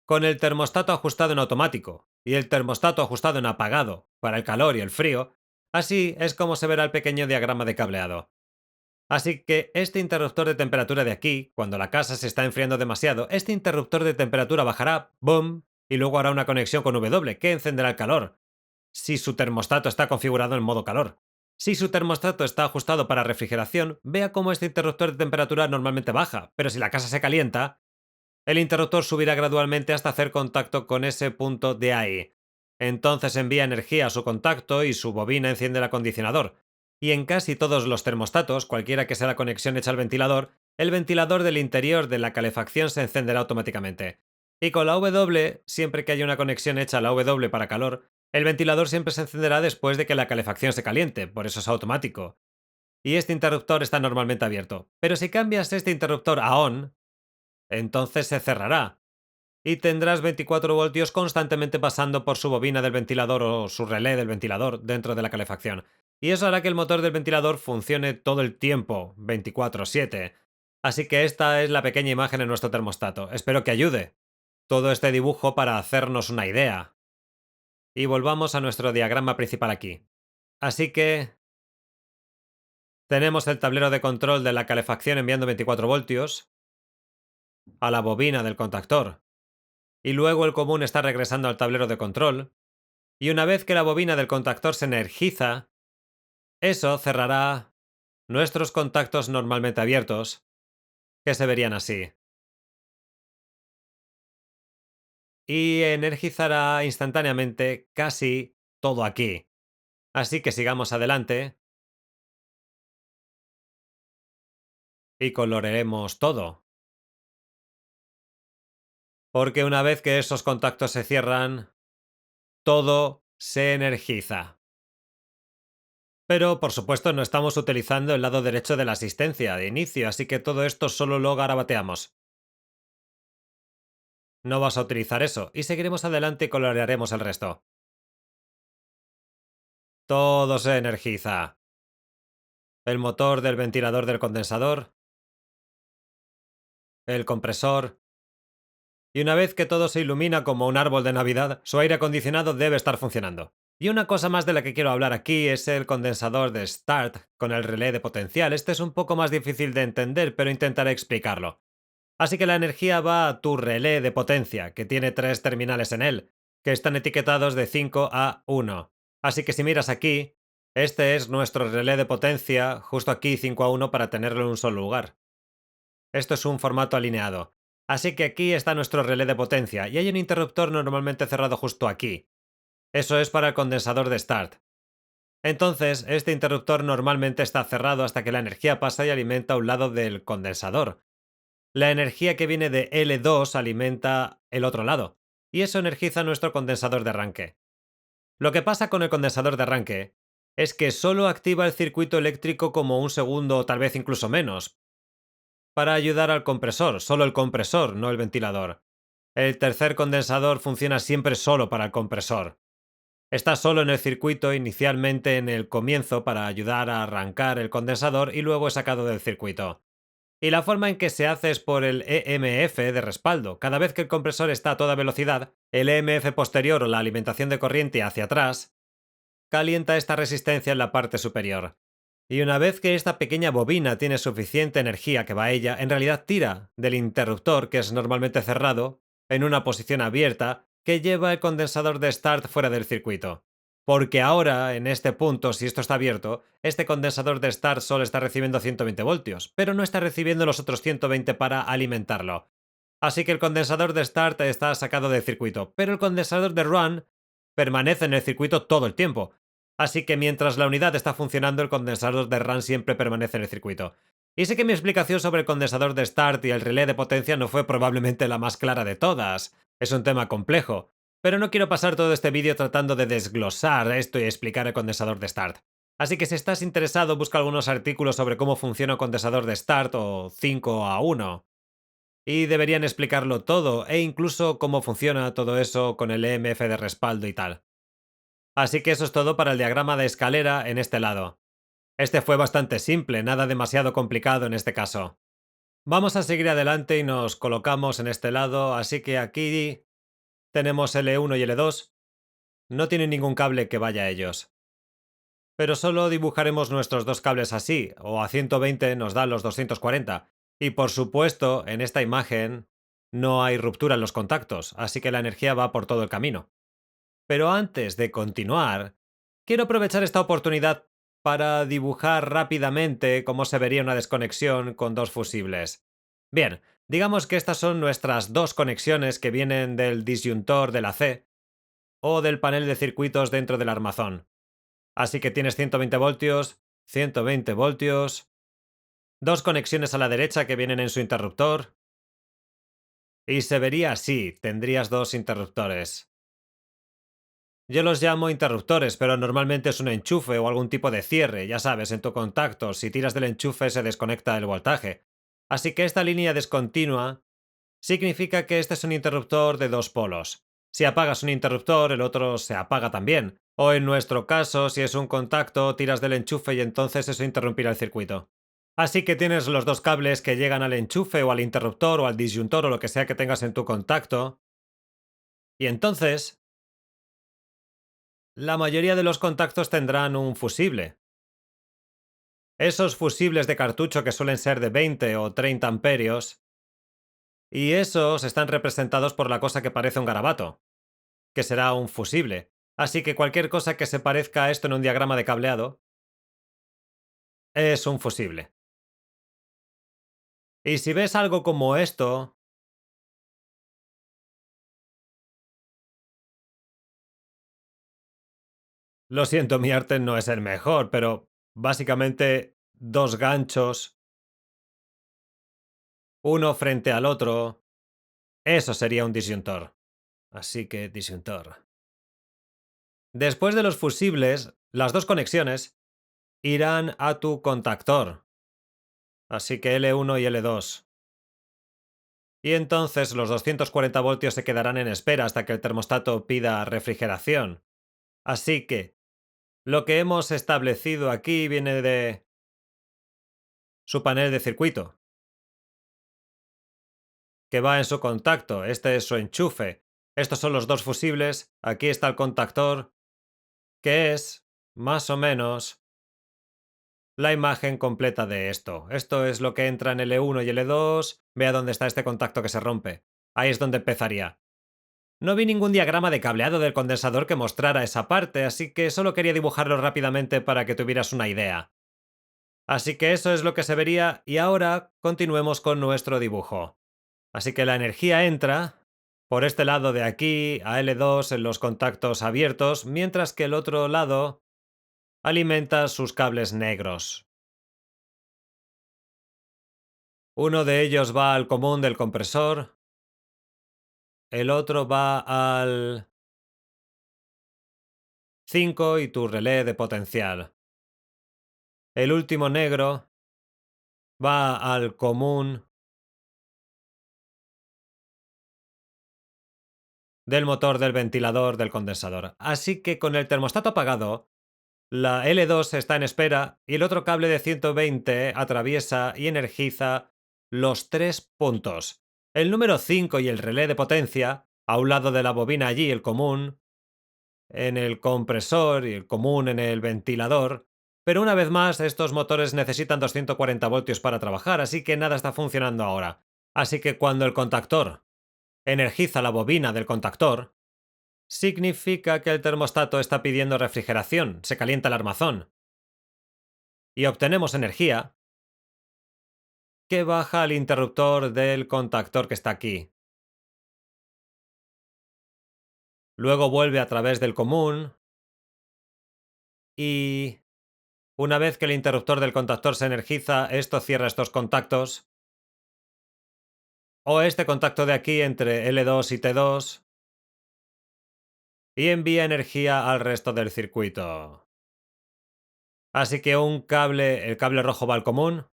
con el termostato ajustado en automático y el termostato ajustado en apagado para el calor y el frío, así es como se verá el pequeño diagrama de cableado. Así que este interruptor de temperatura de aquí, cuando la casa se está enfriando demasiado, este interruptor de temperatura bajará, boom, y luego hará una conexión con W, que encenderá el calor, si su termostato está configurado en modo calor. Si su termostato está ajustado para refrigeración, vea cómo este interruptor de temperatura normalmente baja, pero si la casa se calienta, El interruptor subirá gradualmente hasta hacer contacto con ese punto de ahí. Entonces envía energía a su contacto y su bobina enciende el acondicionador. Y en casi todos los termostatos, cualquiera que sea la conexión hecha al ventilador, el ventilador del interior de la calefacción se encenderá automáticamente. Y con la W, siempre que haya una conexión hecha a la W para calor, el ventilador siempre se encenderá después de que la calefacción se caliente, por eso es automático. Y este interruptor está normalmente abierto. Pero si cambias este interruptor a ON, entonces se cerrará. Y tendrás 24 voltios constantemente pasando por su bobina del ventilador o su relé del ventilador dentro de la calefacción. Y eso hará que el motor del ventilador funcione todo el tiempo, 24/7. Así que esta es la pequeña imagen en nuestro termostato. Espero que ayude todo este dibujo para hacernos una idea. Y volvamos a nuestro diagrama principal aquí. Así que tenemos el tablero de control de la calefacción enviando 24 voltios a la bobina del contactor. Y luego el común está regresando al tablero de control. Y una vez que la bobina del contactor se energiza, eso cerrará nuestros contactos normalmente abiertos, que se verían así. Y energizará instantáneamente casi todo aquí. Así que sigamos adelante y coloreemos todo. Porque una vez que esos contactos se cierran, todo se energiza. Pero, por supuesto, no estamos utilizando el lado derecho de la asistencia de inicio, así que todo esto solo lo garabateamos. No vas a utilizar eso, y seguiremos adelante y colorearemos el resto. Todo se energiza. El motor del ventilador del condensador, el compresor, y una vez que todo se ilumina como un árbol de Navidad, su aire acondicionado debe estar funcionando. Y una cosa más de la que quiero hablar aquí es el condensador de Start con el relé de potencial. Este es un poco más difícil de entender, pero intentaré explicarlo. Así que la energía va a tu relé de potencia, que tiene 3 terminales en él, que están etiquetados de 5 a 1. Así que si miras aquí, este es nuestro relé de potencia, justo aquí 5 a 1 para tenerlo en un solo lugar. Esto es un formato alineado. Así que aquí está nuestro relé de potencia y hay un interruptor normalmente cerrado justo aquí. Eso es para el condensador de Start. Entonces, este interruptor normalmente está cerrado hasta que la energía pasa y alimenta un lado del condensador. La energía que viene de L2 alimenta el otro lado, y eso energiza nuestro condensador de arranque. Lo que pasa con el condensador de arranque es que solo activa el circuito eléctrico como un segundo o tal vez incluso menos, para ayudar al compresor, solo el compresor, no el ventilador. El tercer condensador funciona siempre solo para el compresor. Está solo en el circuito inicialmente en el comienzo para ayudar a arrancar el condensador y luego es sacado del circuito. Y la forma en que se hace es por el EMF de respaldo. Cada vez que el compresor está a toda velocidad, el EMF posterior o la alimentación de corriente hacia atrás calienta esta resistencia en la parte superior. Y una vez que esta pequeña bobina tiene suficiente energía que va a ella, en realidad tira del interruptor, que es normalmente cerrado, en una posición abierta, que lleva el condensador de Start fuera del circuito. Porque ahora, en este punto, si esto está abierto, este condensador de Start solo está recibiendo 120 voltios, pero no está recibiendo los otros 120 para alimentarlo. Así que el condensador de Start está sacado del circuito, pero el condensador de Run permanece en el circuito todo el tiempo. Así que mientras la unidad está funcionando, el condensador de RAM siempre permanece en el circuito. Y sé que mi explicación sobre el condensador de Start y el relé de potencia no fue probablemente la más clara de todas. Es un tema complejo. Pero no quiero pasar todo este vídeo tratando de desglosar esto y explicar el condensador de Start. Así que si estás interesado, busca algunos artículos sobre cómo funciona el condensador de Start o 5 a 1. Y deberían explicarlo todo, e incluso cómo funciona todo eso con el EMF de respaldo y tal. Así que eso es todo para el diagrama de escalera en este lado. Este fue bastante simple, nada demasiado complicado en este caso. Vamos a seguir adelante y nos colocamos en este lado, así que aquí tenemos L1 y L2. No tienen ningún cable que vaya a ellos. Pero solo dibujaremos nuestros dos cables así, o a 120 nos dan los 240. Y por supuesto, en esta imagen no hay ruptura en los contactos, así que la energía va por todo el camino. Pero antes de continuar, quiero aprovechar esta oportunidad para dibujar rápidamente cómo se vería una desconexión con dos fusibles. Bien, Digamos que estas son nuestras dos conexiones que vienen del disyuntor de la C o del panel de circuitos dentro del armazón. Así que tienes 120 voltios, dos conexiones a la derecha que vienen en su interruptor, y se vería así, tendrías dos interruptores. Yo los llamo interruptores, pero normalmente es un enchufe o algún tipo de cierre, ya sabes, en tu contacto, si tiras del enchufe se desconecta el voltaje. Así que esta línea discontinua significa que este es un interruptor de dos polos. Si apagas un interruptor, el otro se apaga también. O en nuestro caso, si es un contacto, tiras del enchufe y entonces eso interrumpirá el circuito. Así que tienes los dos cables que llegan al enchufe o al interruptor o al disyuntor o lo que sea que tengas en tu contacto. Y entonces, la mayoría de los contactos tendrán un fusible. Esos fusibles de cartucho que suelen ser de 20 o 30 amperios. Y esos están representados por la cosa que parece un garabato, que será un fusible. Así que cualquier cosa que se parezca a esto en un diagrama de cableado es un fusible. Y si ves algo como esto, lo siento, mi arte no es el mejor, pero básicamente dos ganchos, uno frente al otro, eso sería un disyuntor. Así que disyuntor. Después de los fusibles, las dos conexiones irán a tu contactor. Así que L1 y L2. Y entonces los 240 voltios se quedarán en espera hasta que el termostato pida refrigeración. Así que lo que hemos establecido aquí viene de su panel de circuito, que va en su contacto. Este es su enchufe. Estos son los dos fusibles. Aquí está el contactor, que es, más o menos, la imagen completa de esto. Esto es lo que entra en L1 y L2. Vea dónde está este contacto que se rompe. Ahí es donde empezaría. No vi ningún diagrama de cableado del condensador que mostrara esa parte, así que solo quería dibujarlo rápidamente para que tuvieras una idea. Así que eso es lo que se vería y ahora continuemos con nuestro dibujo. Así que la energía entra por este lado de aquí a L2 en los contactos abiertos, mientras que el otro lado alimenta sus cables negros. Uno de ellos va al común del compresor, el otro va al 5 y tu relé de potencial. El último negro va al común del motor del ventilador del condensador. Así que con el termostato apagado, la L2 está en espera y el otro cable de 120 atraviesa y energiza los tres puntos. El número 5 y el relé de potencia, a un lado de la bobina allí, el común, en el compresor y el común en el ventilador. Pero una vez más, estos motores necesitan 240 voltios para trabajar, así que nada está funcionando ahora. Así que cuando el contactor energiza la bobina del contactor, significa que el termostato está pidiendo refrigeración, se calienta el armazón. Y obtenemos energía que baja al interruptor del contactor que está aquí. Luego vuelve a través del común y una vez que el interruptor del contactor se energiza, esto cierra estos contactos o este contacto de aquí entre L2 y T2 y envía energía al resto del circuito. Así que el cable rojo va al común,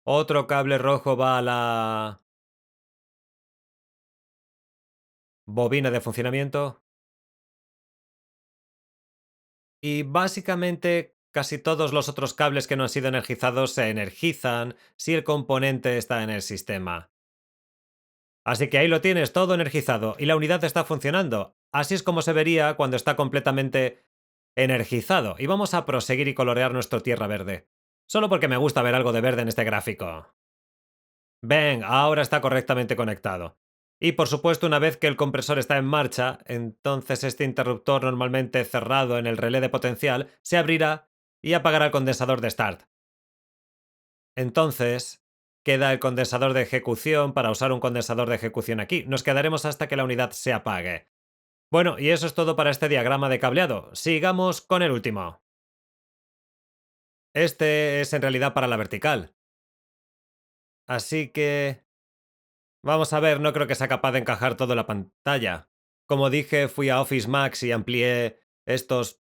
otro cable rojo va a la bobina de funcionamiento y básicamente casi todos los otros cables que no han sido energizados se energizan si el componente está en el sistema. Así que ahí lo tienes, todo energizado y la unidad está funcionando. Así es como se vería cuando está completamente energizado. Y vamos a proseguir y colorear nuestro tierra verde. Solo porque me gusta ver algo de verde en este gráfico. Ven, ahora está correctamente conectado. Y por supuesto, una vez que el compresor está en marcha, entonces este interruptor normalmente cerrado en el relé de potencial se abrirá y apagará el condensador de start. Entonces, Queda el condensador de ejecución para usar un condensador de ejecución aquí. Nos quedaremos hasta que la unidad se apague. Bueno, y eso es todo para este diagrama de cableado. Sigamos con el último. Este es en realidad para la vertical. Así que... vamos a ver, no creo que sea capaz de encajar todo en la pantalla. Como dije, fui a Office Max y amplié estos...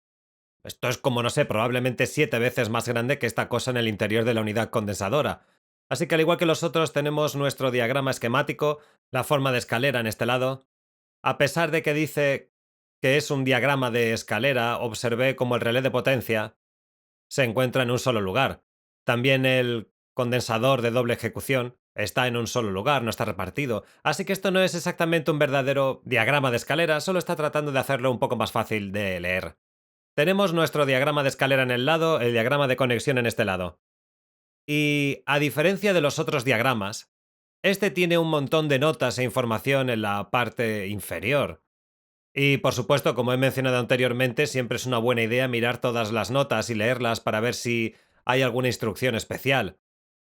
Esto es como, no sé, probablemente 7 veces más grande que esta cosa en el interior de la unidad condensadora. Así que al igual que los otros tenemos nuestro diagrama esquemático, la forma de escalera en este lado. A pesar de que dice que es un diagrama de escalera, observé como el relé de potencia se encuentra en un solo lugar. También el condensador de doble ejecución está en un solo lugar, no está repartido. Así que esto no es exactamente un verdadero diagrama de escalera, solo está tratando de hacerlo un poco más fácil de leer. Tenemos nuestro diagrama de escalera en el lado, el diagrama de conexión en este lado. Y a diferencia de los otros diagramas, este tiene un montón de notas e información en la parte inferior. Y por supuesto, como he mencionado anteriormente, siempre es una buena idea mirar todas las notas y leerlas para ver si hay alguna instrucción especial,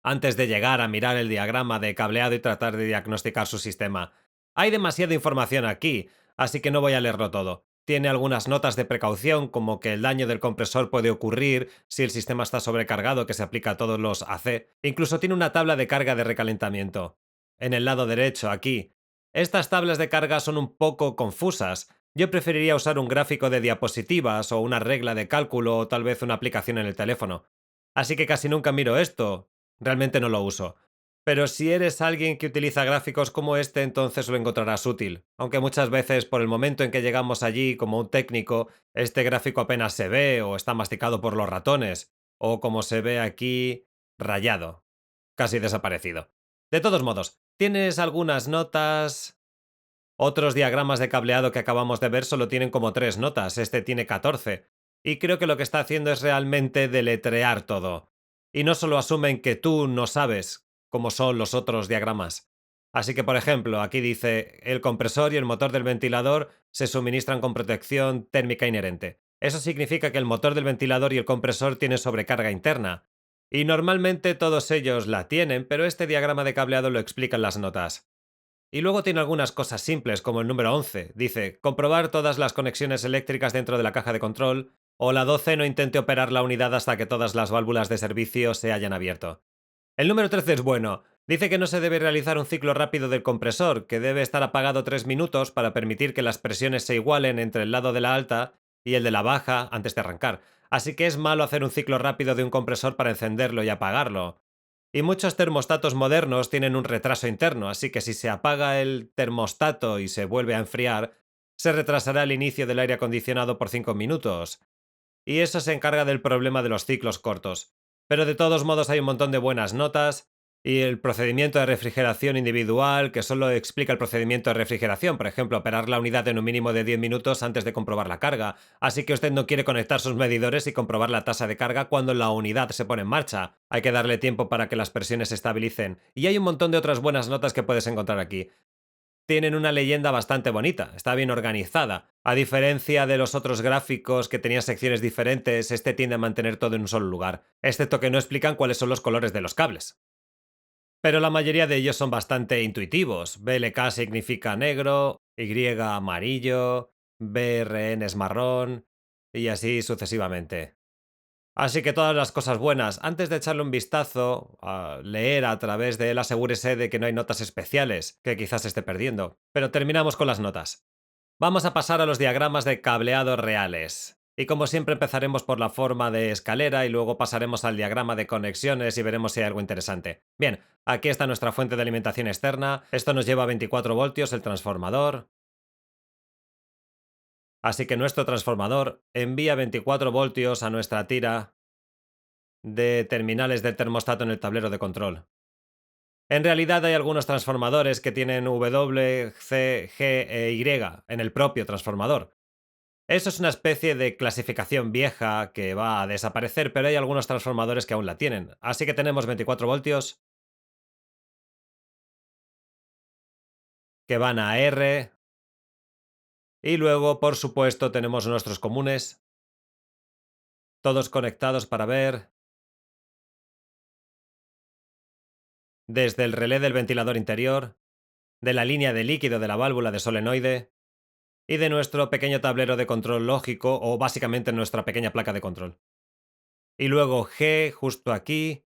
antes de llegar a mirar el diagrama de cableado y tratar de diagnosticar su sistema. Hay demasiada información aquí, así que no voy a leerlo todo. Tiene algunas notas de precaución, como que el daño del compresor puede ocurrir si el sistema está sobrecargado, que se aplica a todos los AC. Incluso tiene una tabla de carga de recalentamiento. En el lado derecho, aquí. Estas tablas de carga son un poco confusas. Yo preferiría usar un gráfico de diapositivas o una regla de cálculo o tal vez una aplicación en el teléfono. Así que casi nunca miro esto, realmente no lo uso. Pero si eres alguien que utiliza gráficos como este, entonces lo encontrarás útil. Aunque muchas veces, por el momento en que llegamos allí como un técnico, este gráfico apenas se ve o está masticado por los ratones, o como se ve aquí, rayado, casi desaparecido. De todos modos, tienes algunas notas. Otros diagramas de cableado que acabamos de ver solo tienen como 3 notas, este tiene 14. Y creo que lo que está haciendo es realmente deletrear todo. Y no solo asumen que tú no sabes cómo son los otros diagramas. Así que, por ejemplo, aquí dice, el compresor y el motor del ventilador se suministran con protección térmica inherente. Eso significa que el motor del ventilador y el compresor tienen sobrecarga interna. Y normalmente todos ellos la tienen, pero este diagrama de cableado lo explica en las notas. Y luego tiene algunas cosas simples, como el número 11. Dice, comprobar todas las conexiones eléctricas dentro de la caja de control, o la 12, no intente operar la unidad hasta que todas las válvulas de servicio se hayan abierto. El número 13 es bueno. Dice que no se debe realizar un ciclo rápido del compresor, que debe estar apagado 3 minutos para permitir que las presiones se igualen entre el lado de la alta y el de la baja antes de arrancar. Así que es malo hacer un ciclo rápido de un compresor para encenderlo y apagarlo. Y muchos termostatos modernos tienen un retraso interno, así que si se apaga el termostato y se vuelve a enfriar, se retrasará el inicio del aire acondicionado por 5 minutos. Y eso se encarga del problema de los ciclos cortos. Pero de todos modos hay un montón de buenas notas y el procedimiento de refrigeración individual que solo explica el procedimiento de refrigeración, por ejemplo, operar la unidad en un mínimo de 10 minutos antes de comprobar la carga. Así que usted no quiere conectar sus medidores y comprobar la tasa de carga cuando la unidad se pone en marcha. Hay que darle tiempo para que las presiones se estabilicen. Y hay un montón de otras buenas notas que puedes encontrar aquí. Tienen una leyenda bastante bonita, está bien organizada. A diferencia de los otros gráficos que tenían secciones diferentes, este tiende a mantener todo en un solo lugar, excepto que no explican cuáles son los colores de los cables. Pero la mayoría de ellos son bastante intuitivos. BLK significa negro, Y amarillo, BRN es marrón, y así sucesivamente. Así que todas las cosas buenas, antes de echarle un vistazo, a leer a través de él, asegúrese de que no hay notas especiales, que quizás esté perdiendo. Pero terminamos con las notas. Vamos a pasar a los diagramas de cableado reales. Y como siempre empezaremos por la forma de escalera y luego pasaremos al diagrama de conexiones y veremos si hay algo interesante. Bien, aquí está nuestra fuente de alimentación externa. Esto nos lleva a 24 voltios el transformador. Así que nuestro transformador envía 24 voltios a nuestra tira de terminales del termostato en el tablero de control. En realidad hay algunos transformadores que tienen W, C, G e Y en el propio transformador. Eso es una especie de clasificación vieja que va a desaparecer, pero hay algunos transformadores que aún la tienen. Así que tenemos 24 voltios que van a R y luego, por supuesto, tenemos nuestros comunes, todos conectados para ver. desde el relé del ventilador interior, de la línea de líquido de la válvula de solenoide y de nuestro pequeño tablero de control lógico o básicamente nuestra pequeña placa de control. Y luego G justo aquí.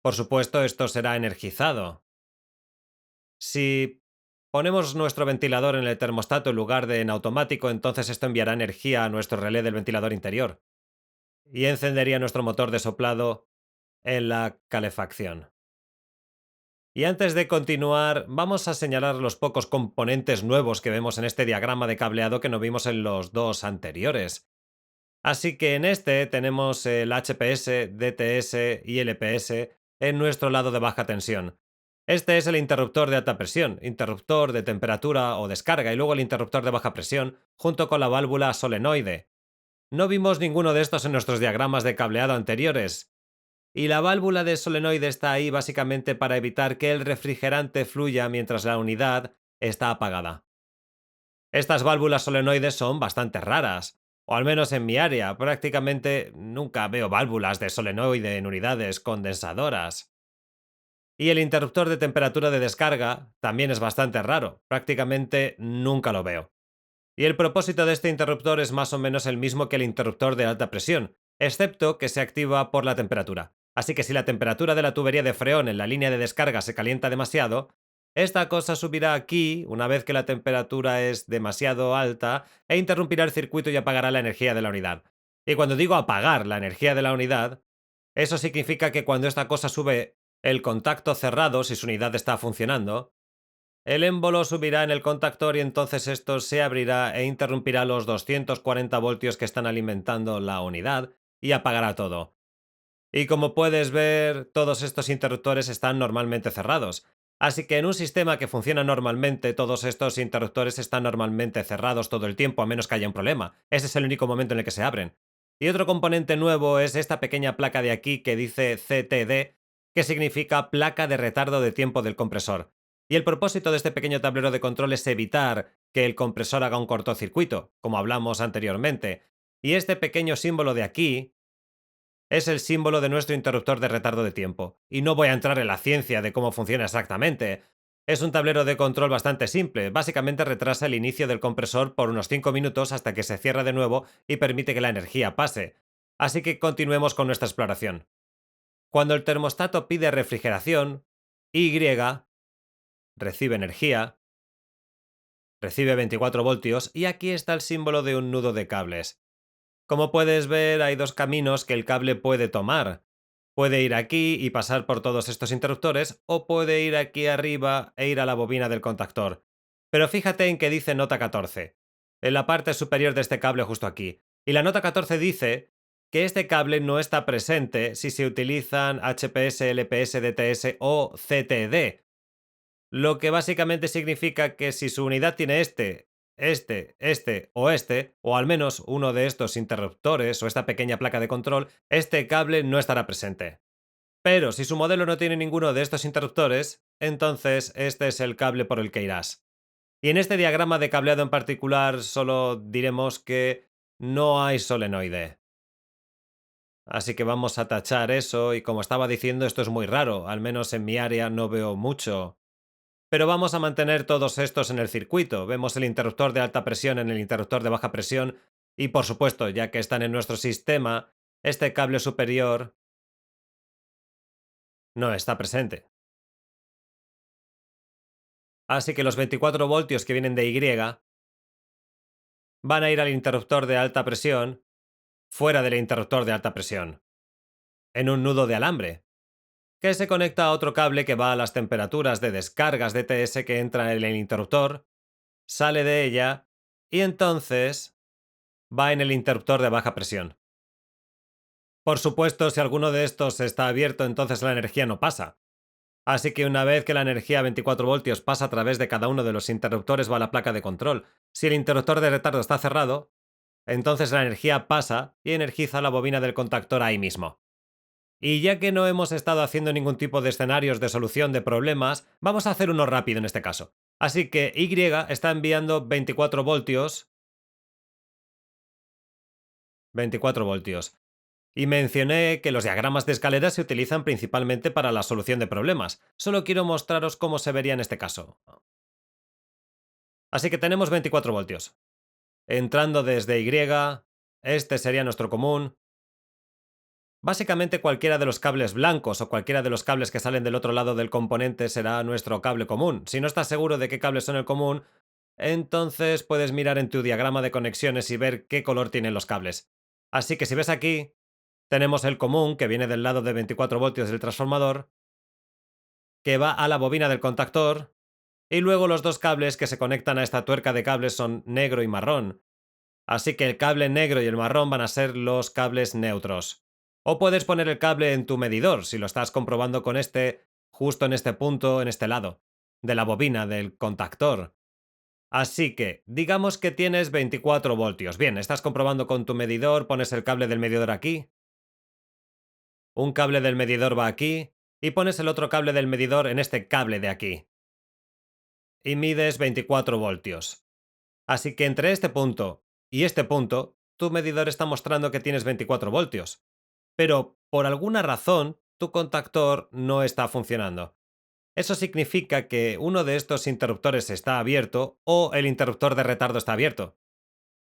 Por supuesto, esto será energizado. Si ponemos nuestro ventilador en el termostato en lugar de en automático, entonces esto enviará energía a nuestro relé del ventilador interior y encendería nuestro motor de soplado en la calefacción. Y antes de continuar, vamos a señalar los pocos componentes nuevos que vemos en este diagrama de cableado que no vimos en los dos anteriores. Así que en este tenemos el HPS, DTS y LPS en nuestro lado de baja tensión. Este es el interruptor de alta presión, interruptor de temperatura o descarga y luego el interruptor de baja presión junto con la válvula solenoide. No vimos ninguno de estos en nuestros diagramas de cableado anteriores. Y la válvula de solenoide está ahí básicamente para evitar que el refrigerante fluya mientras la unidad está apagada. Estas válvulas solenoides son bastante raras, o al menos en mi área, prácticamente nunca veo válvulas de solenoide en unidades condensadoras. Y el interruptor de temperatura de descarga también es bastante raro, prácticamente nunca lo veo. Y el propósito de este interruptor es más o menos el mismo que el interruptor de alta presión, excepto que se activa por la temperatura. Así que si la temperatura de la tubería de freón en la línea de descarga se calienta demasiado, esta cosa subirá aquí una vez que la temperatura es demasiado alta e interrumpirá el circuito y apagará la energía de la unidad. Y cuando digo apagar la energía de la unidad, eso significa que cuando esta cosa sube el contacto cerrado, si su unidad está funcionando, el émbolo subirá en el contactor y entonces esto se abrirá e interrumpirá los 240 voltios que están alimentando la unidad y apagará todo. Y como puedes ver, todos estos interruptores están normalmente cerrados. Así que en un sistema que funciona normalmente, todos estos interruptores están normalmente cerrados todo el tiempo a menos que haya un problema. Ese es el único momento en el que se abren. Y otro componente nuevo es esta pequeña placa de aquí que dice CTD, que significa placa de retardo de tiempo del compresor. Y el propósito de este pequeño tablero de control es evitar que el compresor haga un cortocircuito, como hablamos anteriormente. Y este pequeño símbolo de aquí es el símbolo de nuestro interruptor de retardo de tiempo. Y no voy a entrar en la ciencia de cómo funciona exactamente. Es un tablero de control bastante simple. Básicamente retrasa el inicio del compresor por unos 5 minutos hasta que se cierra de nuevo y permite que la energía pase. Así que continuemos con nuestra exploración. Cuando el termostato pide refrigeración, Y recibe energía, recibe 24 voltios y aquí está el símbolo de un nudo de cables. Como puedes ver, hay dos caminos que el cable puede tomar. Puede ir aquí y pasar por todos estos interruptores, o puede ir aquí arriba e ir a la bobina del contactor. Pero fíjate en que dice nota 14, en la parte superior de este cable justo aquí. Y la nota 14 dice que este cable no está presente si se utilizan HPS, LPS, DTS o CTD, lo que básicamente significa que si su unidad tiene o al menos uno de estos interruptores o esta pequeña placa de control, este cable no estará presente. Pero si su modelo no tiene ninguno de estos interruptores, entonces este es el cable por el que irás. Y en este diagrama de cableado en particular solo diremos que no hay solenoide. Así que vamos a tachar eso y como estaba diciendo esto es muy raro, al menos en mi área no veo mucho. Pero vamos a mantener todos estos en el circuito. Vemos el interruptor de alta presión en el interruptor de baja presión y por supuesto, ya que están en nuestro sistema, este cable superior no está presente. Así que los 24 voltios que vienen de Y van a ir al interruptor de alta presión fuera del interruptor de alta presión, en un nudo de alambre, que se conecta a otro cable que va a las temperaturas de descargas DTS que entra en el interruptor, sale de ella y entonces va en el interruptor de baja presión. Por supuesto, si alguno de estos está abierto, entonces la energía no pasa. Así que una vez que la energía a 24 voltios pasa a través de cada uno de los interruptores va a la placa de control. Si el interruptor de retardo está cerrado, entonces la energía pasa y energiza la bobina del contactor ahí mismo. Y ya que no hemos estado haciendo ningún tipo de escenarios de solución de problemas, vamos a hacer uno rápido en este caso. Así que Y está enviando 24 voltios. 24 voltios. Y mencioné que los diagramas de escalera se utilizan principalmente para la solución de problemas. Solo quiero mostraros cómo se vería en este caso. Así que tenemos 24 voltios. Entrando desde Y, este sería nuestro común. Básicamente cualquiera de los cables blancos o cualquiera de los cables que salen del otro lado del componente será nuestro cable común. Si no estás seguro de qué cables son el común, entonces puedes mirar en tu diagrama de conexiones y ver qué color tienen los cables. Así que si ves aquí, tenemos el común, que viene del lado de 24 voltios del transformador, que va a la bobina del contactor, y luego los dos cables que se conectan a esta tuerca de cables son negro y marrón. Así que el cable negro y el marrón van a ser los cables neutros. O puedes poner el cable en tu medidor, si lo estás comprobando con este, justo en este punto, en este lado, de la bobina del contactor. Así que, digamos que tienes 24 voltios. Bien, estás comprobando con tu medidor, pones el cable del medidor aquí, un cable del medidor va aquí, y pones el otro cable del medidor en este cable de aquí. Y mides 24 voltios. Así que entre este punto, tu medidor está mostrando que tienes 24 voltios. Pero, por alguna razón, tu contactor no está funcionando. Eso significa que uno de estos interruptores está abierto o el interruptor de retardo está abierto.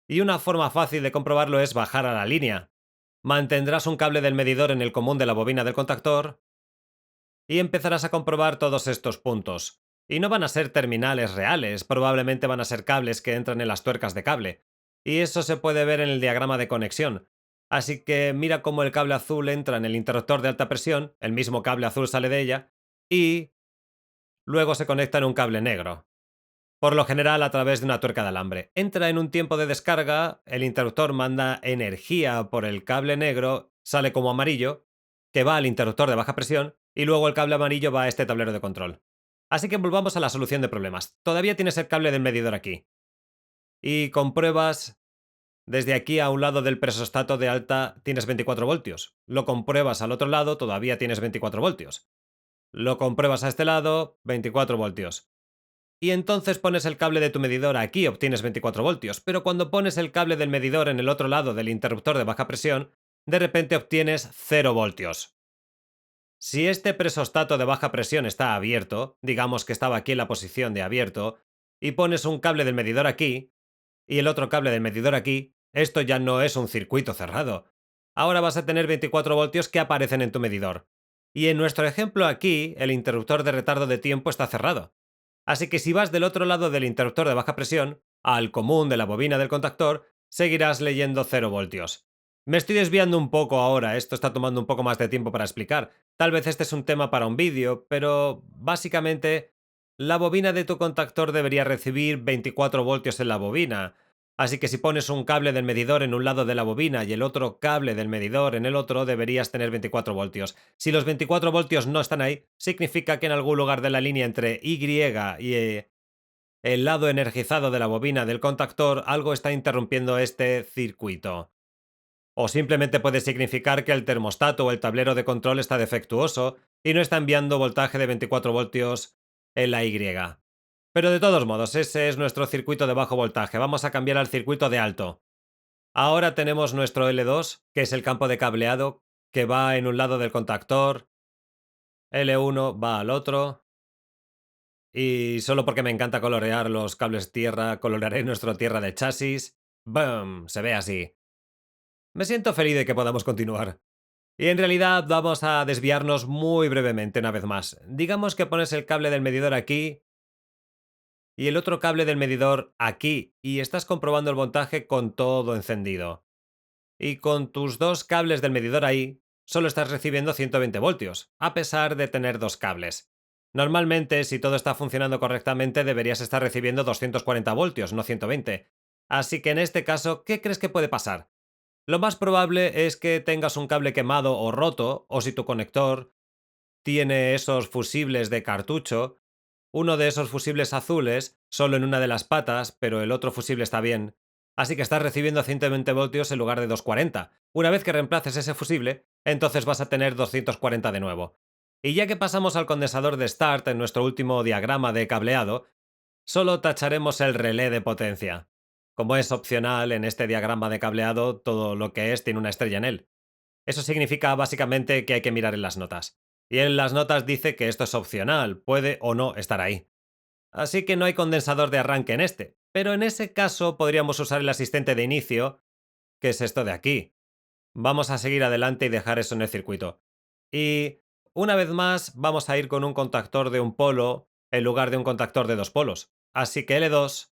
Y una forma fácil de comprobarlo es bajar a la línea. Mantendrás un cable del medidor en el común de la bobina del contactor y empezarás a comprobar todos estos puntos. Y no van a ser terminales reales, probablemente van a ser cables que entran en las tuercas de cable. Y eso se puede ver en el diagrama de conexión. Así que mira cómo el cable azul entra en el interruptor de alta presión, el mismo cable azul sale de ella, y luego se conecta en un cable negro. Por lo general a través de una tuerca de alambre. Entra en un tiempo de descarga, el interruptor manda energía por el cable negro, sale como amarillo, que va al interruptor de baja presión, y luego el cable amarillo va a este tablero de control. Así que volvamos a la solución de problemas. Todavía tienes el cable del medidor aquí. Y compruebas desde aquí a un lado del presostato de alta tienes 24 voltios. Lo compruebas al otro lado, todavía tienes 24 voltios. Lo compruebas a este lado, 24 voltios. Y entonces pones el cable de tu medidor aquí, obtienes 24 voltios, pero cuando pones el cable del medidor en el otro lado del interruptor de baja presión, de repente obtienes 0 voltios. Si este presostato de baja presión está abierto, digamos que estaba aquí en la posición de abierto, y pones un cable del medidor aquí, y el otro cable del medidor aquí, esto ya no es un circuito cerrado. Ahora vas a tener 24 voltios que aparecen en tu medidor. Y en nuestro ejemplo aquí, el interruptor de retardo de tiempo está cerrado. Así que si vas del otro lado del interruptor de baja presión, al común de la bobina del contactor, seguirás leyendo 0 voltios. Me estoy desviando un poco ahora, esto está tomando un poco más de tiempo para explicar. Tal vez este es un tema para un vídeo, pero básicamente la bobina de tu contactor debería recibir 24 voltios en la bobina. Así que si pones un cable del medidor en un lado de la bobina y el otro cable del medidor en el otro, deberías tener 24 voltios. Si los 24 voltios no están ahí, significa que en algún lugar de la línea entre Y y el lado energizado de la bobina del contactor algo está interrumpiendo este circuito. O simplemente puede significar que el termostato o el tablero de control está defectuoso y no está enviando voltaje de 24 voltios en la Y. Pero de todos modos, ese es nuestro circuito de bajo voltaje. Vamos a cambiar al circuito de alto. Ahora tenemos nuestro L2, que es el campo de cableado, que va en un lado del contactor. L1 va al otro. Y solo porque me encanta colorear los cables tierra, colorearé nuestra tierra de chasis. ¡Bum! Se ve así. Me siento feliz de que podamos continuar. Y en realidad vamos a desviarnos muy brevemente una vez más. Digamos que pones el cable del medidor aquí y el otro cable del medidor aquí y estás comprobando el voltaje con todo encendido. Y con tus dos cables del medidor ahí, solo estás recibiendo 120 voltios, a pesar de tener dos cables. Normalmente, si todo está funcionando correctamente, deberías estar recibiendo 240 voltios, no 120. Así que en este caso, ¿qué crees que puede pasar? Lo más probable es que tengas un cable quemado o roto, o si tu conector tiene esos fusibles de cartucho, uno de esos fusibles azules, solo en una de las patas, pero el otro fusible está bien. Así que estás recibiendo 120 voltios en lugar de 240. Una vez que reemplaces ese fusible, entonces vas a tener 240 de nuevo. Y ya que pasamos al condensador de Start en nuestro último diagrama de cableado, solo tacharemos el relé de potencia. Como es opcional en este diagrama de cableado, todo lo que es tiene una estrella en él. Eso significa básicamente que hay que mirar en las notas. Y en las notas dice que esto es opcional, puede o no estar ahí. Así que no hay condensador de arranque en este, pero en ese caso podríamos usar el asistente de inicio, que es esto de aquí. Vamos a seguir adelante y dejar eso en el circuito. Y una vez más vamos a ir con un contactor de un polo en lugar de un contactor de dos polos. Así que L2